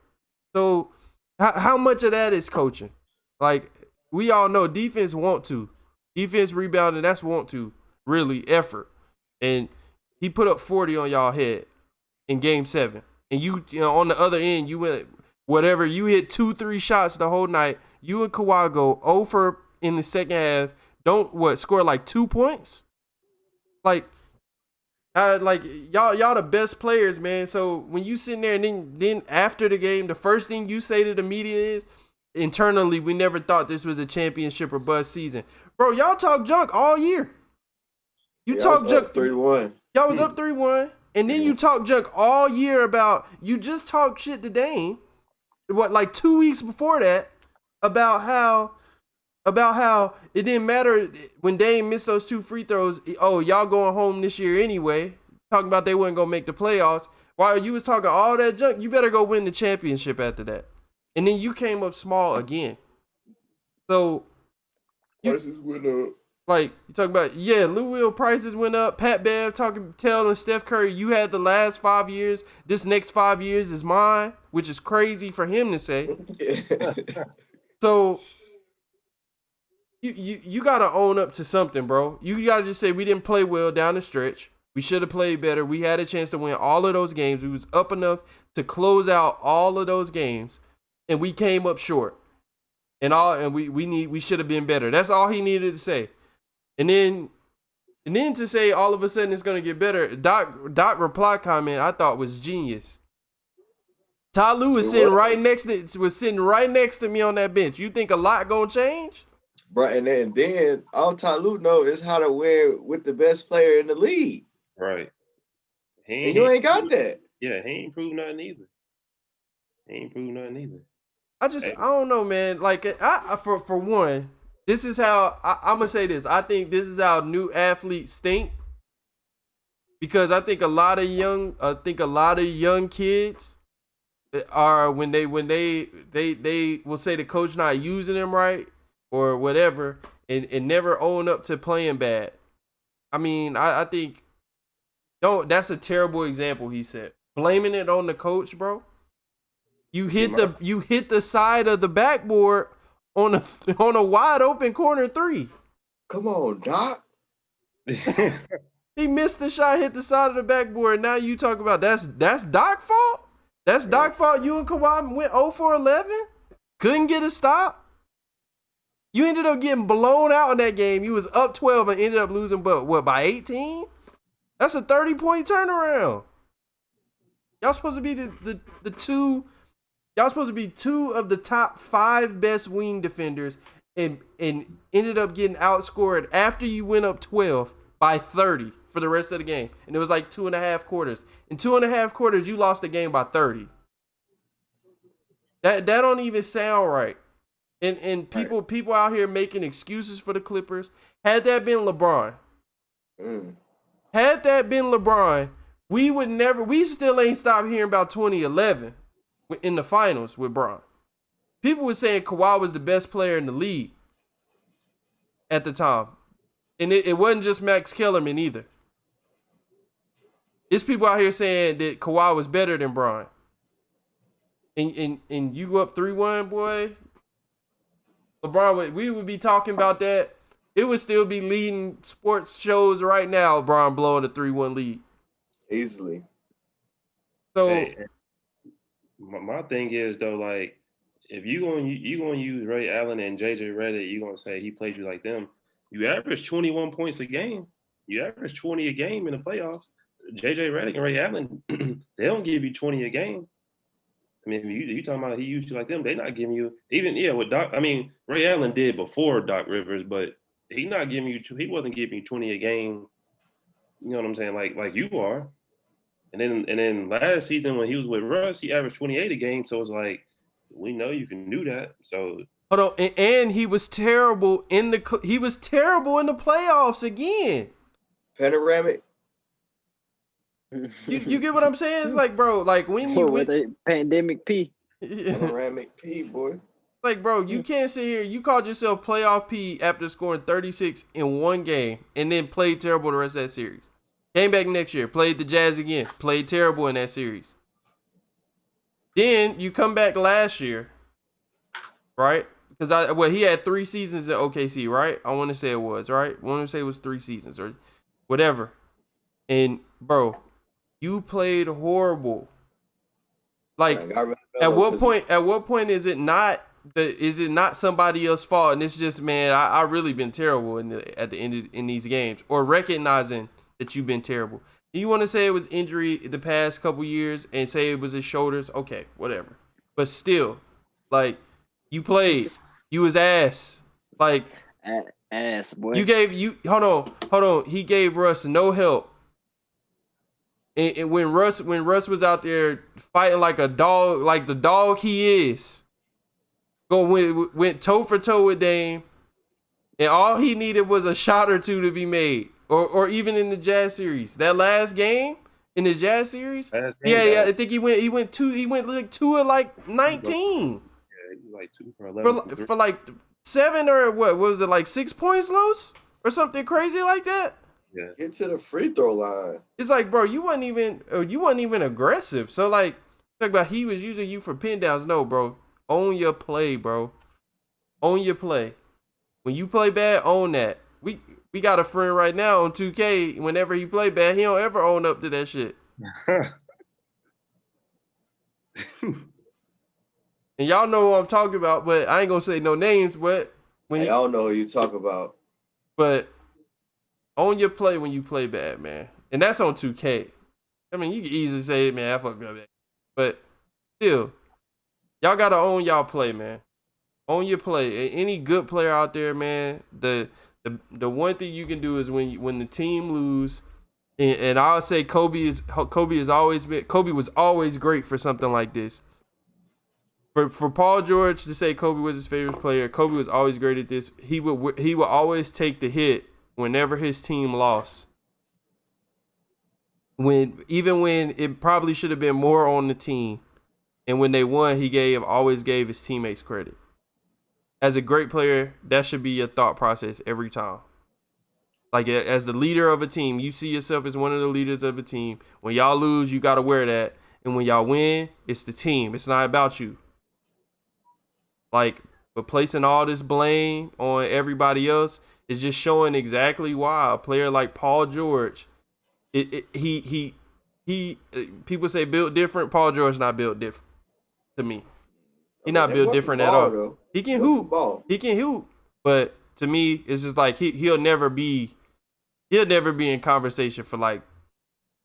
So how much of that is coaching? Like, we all know defense want to. Defense rebounding, that's want to. Really, effort. And he put up 40 on y'all head in Game 7. And you know, on the other end, you went whatever. You hit 2-3 shots the whole night. You and Kawhi go 0 for in the second half. Score like 2 points? Like y'all the best players, man. So when you sitting there and then after the game, the first thing you say to the media is, internally, we never thought this was a championship or bust season. Bro, y'all talk junk all year. You talk junk 3-1. Y'all was up 3-1. And then you talk junk all year about, you just talk shit to Dame. Like 2 weeks before that, about how it didn't matter when Dame missed those 2 free throws. Oh, y'all going home this year anyway. Talking about they wasn't gonna make the playoffs. While you was talking all that junk, you better go win the championship after that. And then you came up small again. So Prices went up. Like you talking about, Lou Will prices went up. Pat Bev telling Steph Curry, you had the last 5 years. This next 5 years is mine, which is crazy for him to say. So you gotta own up to something, bro. You gotta just say we didn't play well down the stretch. We should have played better. We had a chance to win all of those games. We was up enough to close out all of those games, and we came up short. And we should have been better. That's all he needed to say. And then to say all of a sudden it's gonna get better. Doc reply comment I thought was genius. Ty Lue was sitting right next to me on that bench. You think a lot gonna change? Bro, and then all Ty Lue know is how to win with the best player in the league. Right. And you ain't got that. Yeah, he ain't proved nothing either. I don't know, man. Like, for one, this is how I'm gonna say this. I think this is how new athletes think, because I think a lot of young kids are when they will say the coach not using them right or whatever, and never own up to playing bad. I mean, I think that's a terrible example. He said blaming it on the coach, bro. You hit the side of the backboard on a wide open corner three. Come on, Doc. He missed the shot, hit the side of the backboard. Now you talk about that's Doc's fault. That's Doc's fault. You and Kawhi went 0 for 11. Couldn't get a stop. You ended up getting blown out in that game. You was up 12 and ended up losing, but what, by 18? That's a 30-point turnaround. Y'all supposed to be the two. Y'all supposed to be two of the top 5 best wing defenders, and ended up getting outscored after you went up 12 by 30 for the rest of the game. And it was like 2.5 quarters. In 2.5 quarters, you lost the game by 30. That don't even sound right. And people out here making excuses for the Clippers. Had that been LeBron, we still ain't stopped hearing about 2011 in the finals with Bron. People were saying Kawhi was the best player in the league at the time. And it wasn't just Max Kellerman either. It's people out here saying that Kawhi was better than Bron. And you go up 3-1, boy. LeBron, we would be talking about that. It would still be leading sports shows right now, LeBron blowing a 3-1 lead. Easily. So my thing is though, like, if you gonna use Ray Allen and JJ Redick, you gonna say he played you like them. You average 21 points a game. You average 20 a game in the playoffs. JJ Redick and Ray Allen, they don't give you 20 a game. I mean, you talking about he used you like them, they're not giving you with Doc. I mean, Ray Allen did before Doc Rivers, but he wasn't giving you 20 a game. You know what I'm saying? Like you are. And then last season when he was with Russ, he averaged 28 a game. So it's like, we know you can do that. So hold on, and he was terrible in the playoffs again. Panoramic. You get what I'm saying? It's like, bro, like when you with a pandemic P. Panoramic P, boy. Like, bro, you can't sit here. You called yourself playoff P after scoring 36 in one game and then played terrible the rest of that series. Came back next year, played the Jazz again, played terrible in that series. Then you come back last year, right? Because he had 3 seasons in OKC, right? I want to say it was, right? I want to say it was 3 seasons or whatever. And, bro, you played horrible. Like, at what point is it not somebody else's fault? And it's just, man, I really been terrible at the end in these games, or recognizing that you've been terrible. You want to say it was injury the past couple years and say it was his shoulders? Okay, whatever. But still, like, you played. You was ass. Like, ass, boy. Hold on. He gave Russ no help. And when Russ was out there fighting like a dog, like the dog he is, went toe for toe with Dame, and all he needed was a shot or two to be made. Or even in the Jazz series, that last game in the Jazz series, I think he went like 2 of like 19. Yeah, he like 2 for 11 for like 7 or what was it, like 6 points, Los, or something crazy like that. Yeah, get to the free throw line. It's like, bro, you wasn't even aggressive. So like, talk about he was using you for pin downs. No, bro, own your play, bro. Own your play. When you play bad, own that. We got a friend right now on 2K. Whenever he play bad, he don't ever own up to that shit. And y'all know who I'm talking about, but I ain't gonna say no names. But y'all know who you talk about. But own your play when you play bad, man. And that's on 2K. I mean, you can easily say, man, I fucked up that. But still, y'all gotta own y'all play, man. Own your play. Any good player out there, man, the one thing you can do is when the team lose And I'll say Kobe was always great for something like this. For Paul George to say Kobe was his favorite player, Kobe was always great at this. He would always take the hit whenever his team lost. Even when it probably should have been more on the team, and when they won, he always gave his teammates credit. As a great player, that should be your thought process every time. Like, as the leader of a team, you see yourself as one of the leaders of a team. When y'all lose, you got to wear that. And when y'all win, it's the team. It's not about you. Like, but placing all this blame on everybody else is just showing exactly why a player like Paul George, people say built different. Paul George not built different to me. He not built different at all. Though. He can hoop. He can hoop. But to me, it's just like he'll never be in conversation for like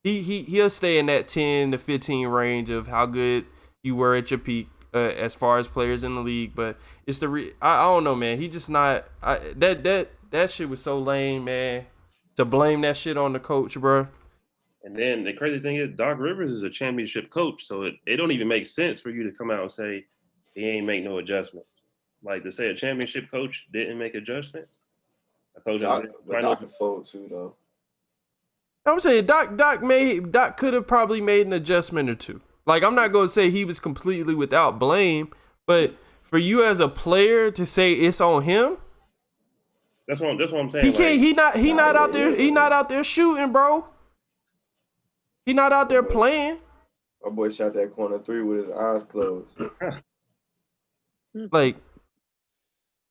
he'll stay in that 10 to 15 range of how good you were at your peak as far as players in the league. But it's I don't know, man. He just not that shit was so lame, man. To blame that shit on the coach, bro. And then the crazy thing is, Doc Rivers is a championship coach, so it don't even make sense for you to come out and say he ain't make no adjustments. Like, to say a championship coach didn't make adjustments. A coach Doc can fold too, though. I'm saying Doc could have probably made an adjustment or two. Like, I'm not gonna say he was completely without blame, but for you as a player to say it's on him, that's what I'm saying. He not out there. He not out there shooting, bro. He not out there playing. My boy shot that corner 3 with his eyes closed. Like,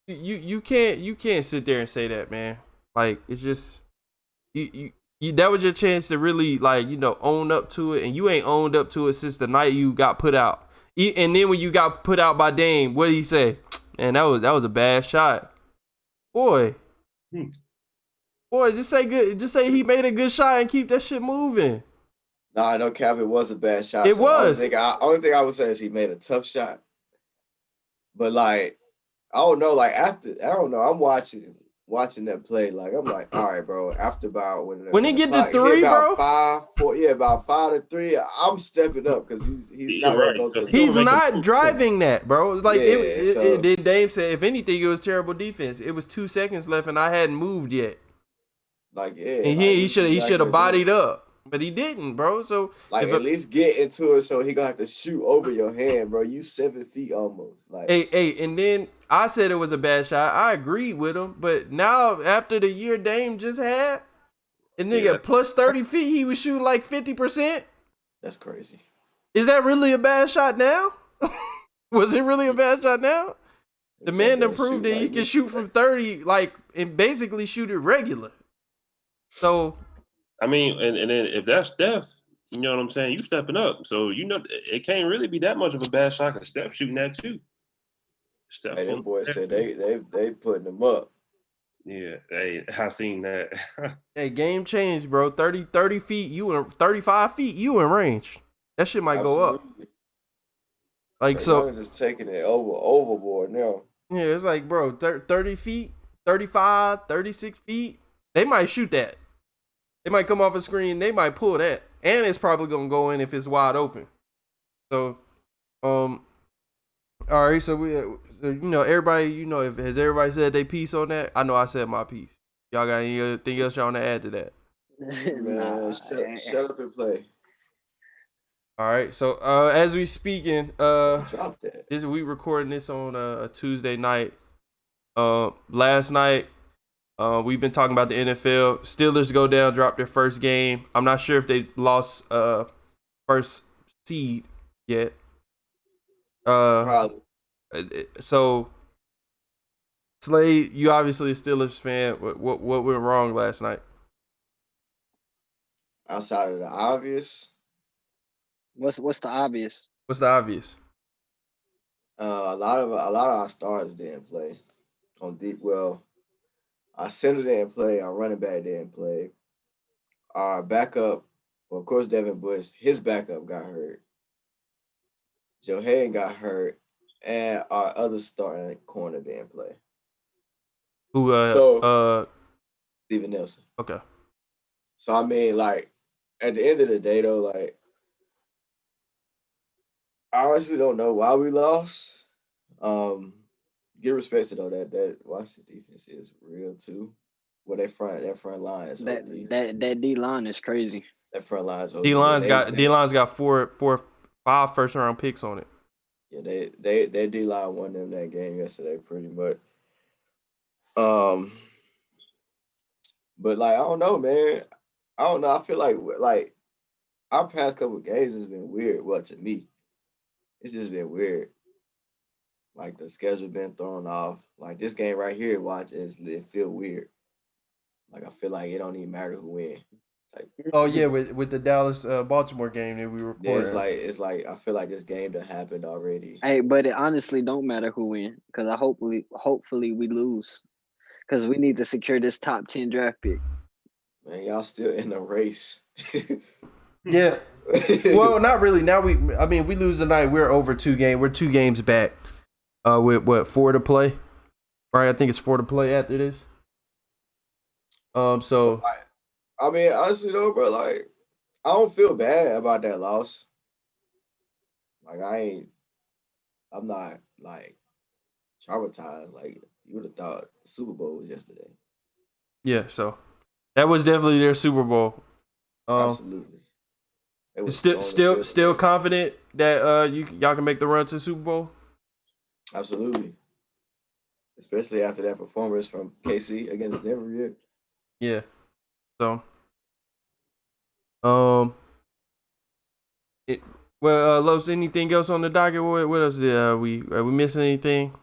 you can't sit there and say that, man. Like, it's just you that was your chance to really, like, own up to it, and you ain't owned up to it since the night you got put out. And then when you got put out by Dame, what did he say? Man, that was a bad shot, boy. Boy, just say he made a good shot and keep that shit moving. Nah, I know Cap, it was a bad shot. It was. Only thing I would say is he made a tough shot. But, like, I don't know. Like, I'm watching that play. Like, I'm like, all right, bro. After about when he get to 3, bro. About 5 to 3. I'm stepping up because he's not right. gonna go to. He's not driving that, bro. Like, so, then Dame said, if anything, it was terrible defense. It was 2 seconds left, and I hadn't moved yet. Like, yeah. And he should have bodied up. But he didn't, bro. So, like, at least get into it so he gonna have to shoot over your hand, bro. You 7 feet almost. Like, hey, and then I said it was a bad shot. I agreed with him, but now after the year Dame just had, and nigga plus 30 feet, he was shooting like 50%. That's crazy. Is that really a bad shot now? Was it really a bad shot now? The man done proved that he can shoot from 30, like, and basically shoot it regular. So, I mean, and then if that's Steph, you know what I'm saying? You stepping up. So, it can't really be that much of a bad shot because Steph shooting that too. Steph, hey, them boys said they putting them up. Yeah, hey, I seen that. Hey, game changed, bro. 30 feet, 35 feet, you in range. That shit might go up. Like, so just taking it overboard now. Yeah, it's like, bro, 30 feet, 35, 36 feet. They might shoot that. They might come off a screen. They might pull that. And it's probably going to go in if it's wide open. So, all right. So, everybody, has everybody said their piece on that? I know I said my piece. Y'all got anything else y'all want to add to that? Man, shut up and play. All right. So, as we speaking, drop that. we recording this on a Tuesday night. Last night, we've been talking about the NFL. Steelers go down, drop their first game. I'm not sure if they lost first seed yet. Probably. So, Slade, you obviously a Steelers fan. What went wrong last night? Outside of the obvious. What's the obvious? What's the obvious? A lot of our stars didn't play on deep. Well, our center didn't play. Our running back didn't play. Our backup, well, of course, Devin Bush, his backup got hurt. Joe Hayden got hurt, and our other starting corner didn't play. Who? Steven Nelson. Okay. So I mean, like, at the end of the day, though, like I honestly don't know why we lost. Get respected though that Washington defense is real too. Well, that front line is That OD. that D line is crazy. That front line is OD. D-Line's got five first round picks on it. Yeah, they that D line won them that game yesterday pretty much. Um, but like I don't know, man. I don't know. I feel like our past couple of games has been weird. Well, to me, it's just been weird. Like the schedule been thrown off. Like this game right here, it feel weird. Like I feel like it don't even matter who win. Type. Oh yeah, with the Dallas Baltimore game that we Yeah, recorded. it's like I feel like this game that happened already. Hey, but it honestly don't matter who win, because hopefully we lose, because we need to secure this top 10 draft pick. Man, y'all still in the race. Yeah. Well, not really. Now we lose tonight. We're over 2 games. We're 2 games back. With what 4 to play, right? I think it's 4 to play after this. So I mean, honestly though, bro, like I don't feel bad about that loss. Like I'm not like traumatized. Like you would have thought the Super Bowl was yesterday. yeah, so that was definitely their Super Bowl. Absolutely. It was Still confident that y'all can make the run to the Super Bowl. Absolutely. Especially after that performance from KC against Denver. Yeah. Yeah. So, Los, anything else on the docket? What else did are we missing anything?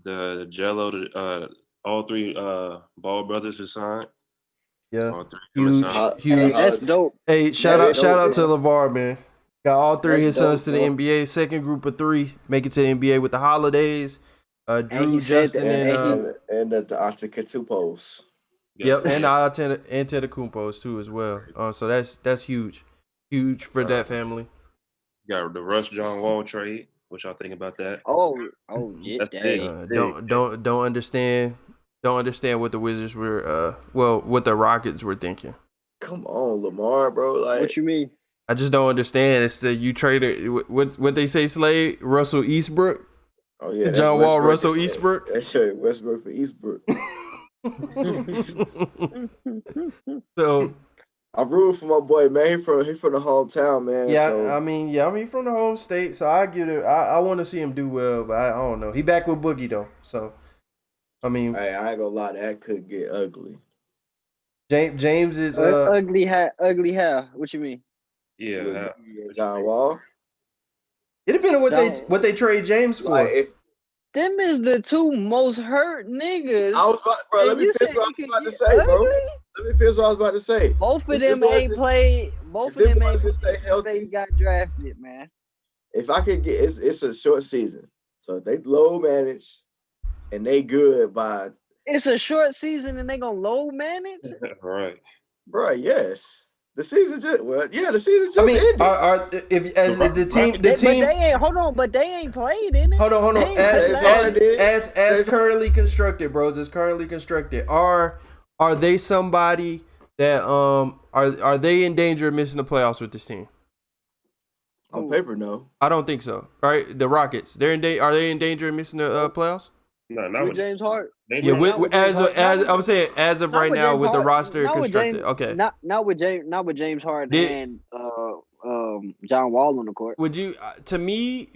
The Jello, all 3 Ball brothers are signed. Yeah. All 3 signed. Huge. Hey, that's dope. Hey, shout out to yeah. LeVar, man. Got all 3 of his That's sons to dope, the bro. NBA. Second group of 3 make it to the NBA with the holidays. Drew, he said Justin, that- and and the Antetokounmpos. yep, and Antetokounmpos too as well. So that's huge for that family. Got the Russ John Wall trade. What y'all think about that? Oh yeah, That's big. Don't understand what the Wizards were what the Rockets were thinking. Come on, Lamar, bro. Like What you mean? I just don't understand. It's that you traded what they say, Slade, Russell Eastbrook. oh yeah, John Wall, Westbrook. Russell Eastbrook. That's right, Westbrook for Eastbrook. So I'm rooting for my boy, man. He from the hometown, man. yeah, So I mean from the home state, so I give it. I want to see him do well, but I don't know. He back with Boogie though, so I mean, hey, I ain't gonna lie, that could get ugly. James is ugly hair. What you mean? Yeah. With Boogie and John Wall. it depends on what they trade James for. Like if Them is the 2 most hurt niggas. I was about, bro, let And me you finish said what I it was could about to get say, bro. ugly? Let me finish what I was about to say. Both of If them boys ain't can- played. Both if of them them ain't boys can played stay since healthy. they got drafted, man. If I could get it's a short season. So if they low manage and they good by It's a short season and they gonna low manage. Right. bro, yes. The season just ended. I mean, if as the team But they ain't. Hold on, but they ain't played in it. hold on. They ain't played. As currently constructed, bros, as currently constructed, are they somebody that are they in danger of missing the playoffs with this team? on paper, no. I don't think so. Right, the Rockets, are they in danger of missing the playoffs? No, not with James Harden. Yeah, I'm saying as of right now with the roster constructed. Okay. Not with James Harden and John Wall on the court. Would you? To me,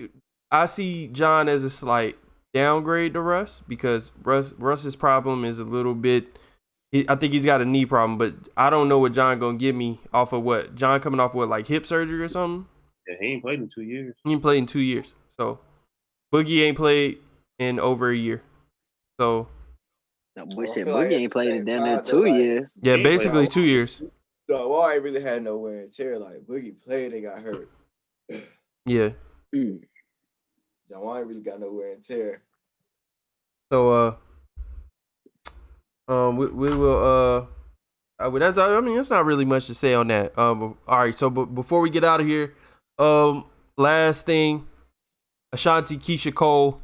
I see John as a slight downgrade to Russ because Russ's problem is a little bit. I think he's got a knee problem, but I don't know what John gonna give me off of what John coming off with like hip surgery or something. Yeah, he ain't played in 2 years. He ain't played in 2 years, so Boogie ain't played in over a year. So No, boy I said feel like Boogie at ain't the played same in damn time, near though, 2 like- years. yeah, He basically played 2 years. The Wall ain't really had no wear and tear. Like Boogie played and got hurt. Yeah. Mm. John Wall ain't really got no wear and tear. So we will that's that's not really much to say on that. All right. So before we get out of here, last thing, Ashanti, Keisha Cole.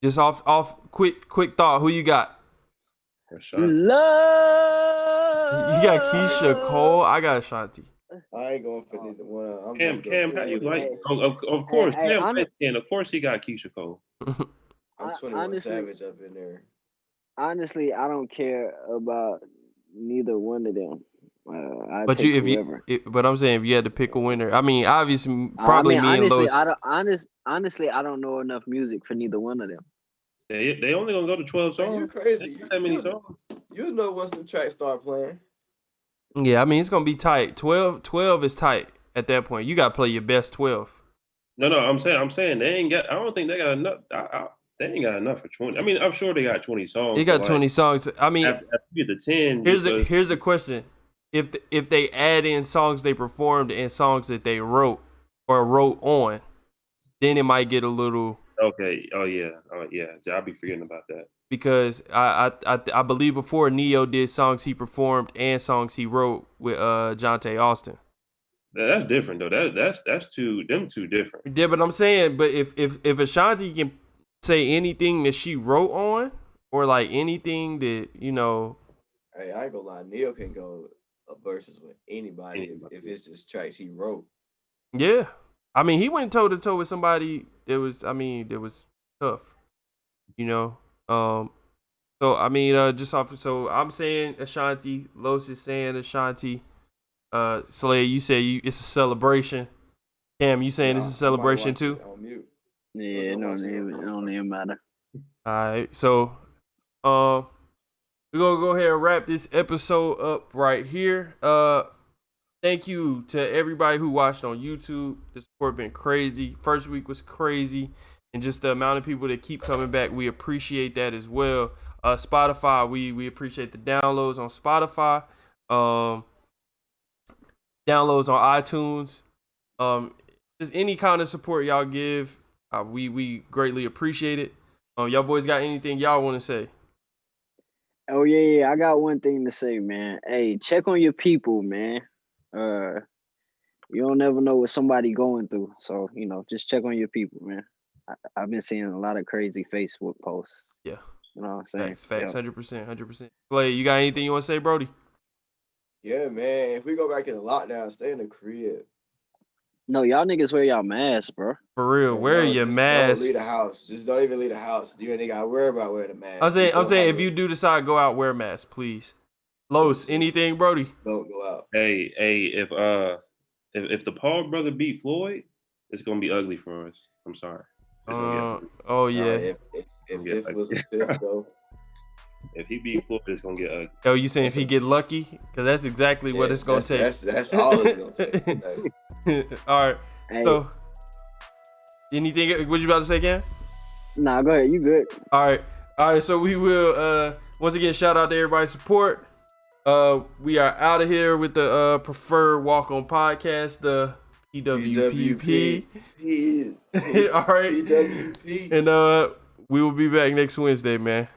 Just off quick thought. Who you got? Love. You got Keisha Cole. I got Ashanti. I ain't going for neither one. I'm Cam, just going Cam, for how you Twenty. like? Of course, Hey, Cam and of course he got Keisha Cole. I'm 21 Savage up in there. Honestly, I don't care about neither one of them. I But take you, if whoever. but I'm saying if you had to pick a winner, I mean, obviously, probably me and honestly, Los. honestly, I don't know enough music for neither one of them. They only gonna go to 12 songs. Man, you crazy? Not that many songs. You know once the tracks start playing. Yeah, I mean, it's gonna be tight. 12 is tight at that point. You gotta play your best 12. No, I'm saying they ain't got. I don't think they got enough. They ain't got enough for 20. I mean, I'm sure they got 20 songs. They got 20 songs. I mean, after you get the 10. Here's the question: if they add in songs they performed and songs that they wrote or wrote on, then it might get a little. Okay. Oh yeah. So I'll be forgetting about that. Because I believe before Neo did songs he performed and songs he wrote with Jonte Austin. That's different though. That's two different. Yeah, but I'm saying, but if Ashanti can say anything that she wrote on, or like anything that Hey, I ain't gonna lie. Neil can go a verses with anybody if it's just tracks he wrote. Yeah, I mean he went toe to toe with somebody that was tough, So I mean, just off. So I'm saying Ashanti. Los is saying Ashanti. Slay, you say it's a celebration. Cam, you saying it's a celebration too? On mute. Yeah, it don't even matter. All right, so we're gonna go ahead and wrap this episode up right here. Thank you to everybody who watched on YouTube. The support been crazy. First week was crazy, and just the amount of people that keep coming back, we appreciate that as well. Spotify, we appreciate the downloads on Spotify. Downloads on iTunes. Just any kind of support y'all give, we greatly appreciate it. Y'all boys got anything y'all want to say? Oh yeah, I got one thing to say, man. Hey, check on your people, man. You don't never know what somebody going through, so just check on your people, man. I've been seeing a lot of crazy Facebook posts. Yeah, you know what I'm saying. Facts, 100%. Clay, you got anything you want to say, Brody? Yeah, man. If we go back in the lockdown, stay in the crib. No, y'all niggas wear y'all masks, bro. For real, wear your mask. Don't leave the house. Just don't even leave the house. You ain't gotta worry about wearing a mask. I'm saying if you do decide to go out, wear a mask, please. Los, anything, Brody? Don't go out. Hey, if the Paul brother beat Floyd, it's gonna be ugly for us. I'm sorry. Oh yeah. If it was a fifth though. If he beat Floyd, it's gonna get ugly. Oh, you saying if he get lucky? Because that's exactly what it's gonna take. That's all it's gonna take. All right. Hey. So, anything? What you about to say, Cam? Nah, go ahead. You good? All right. So we will once again shout out to everybody's support. We are out of here with the preferred Walk-On podcast, the PWPP. All right. PWP. And we will be back next Wednesday, man.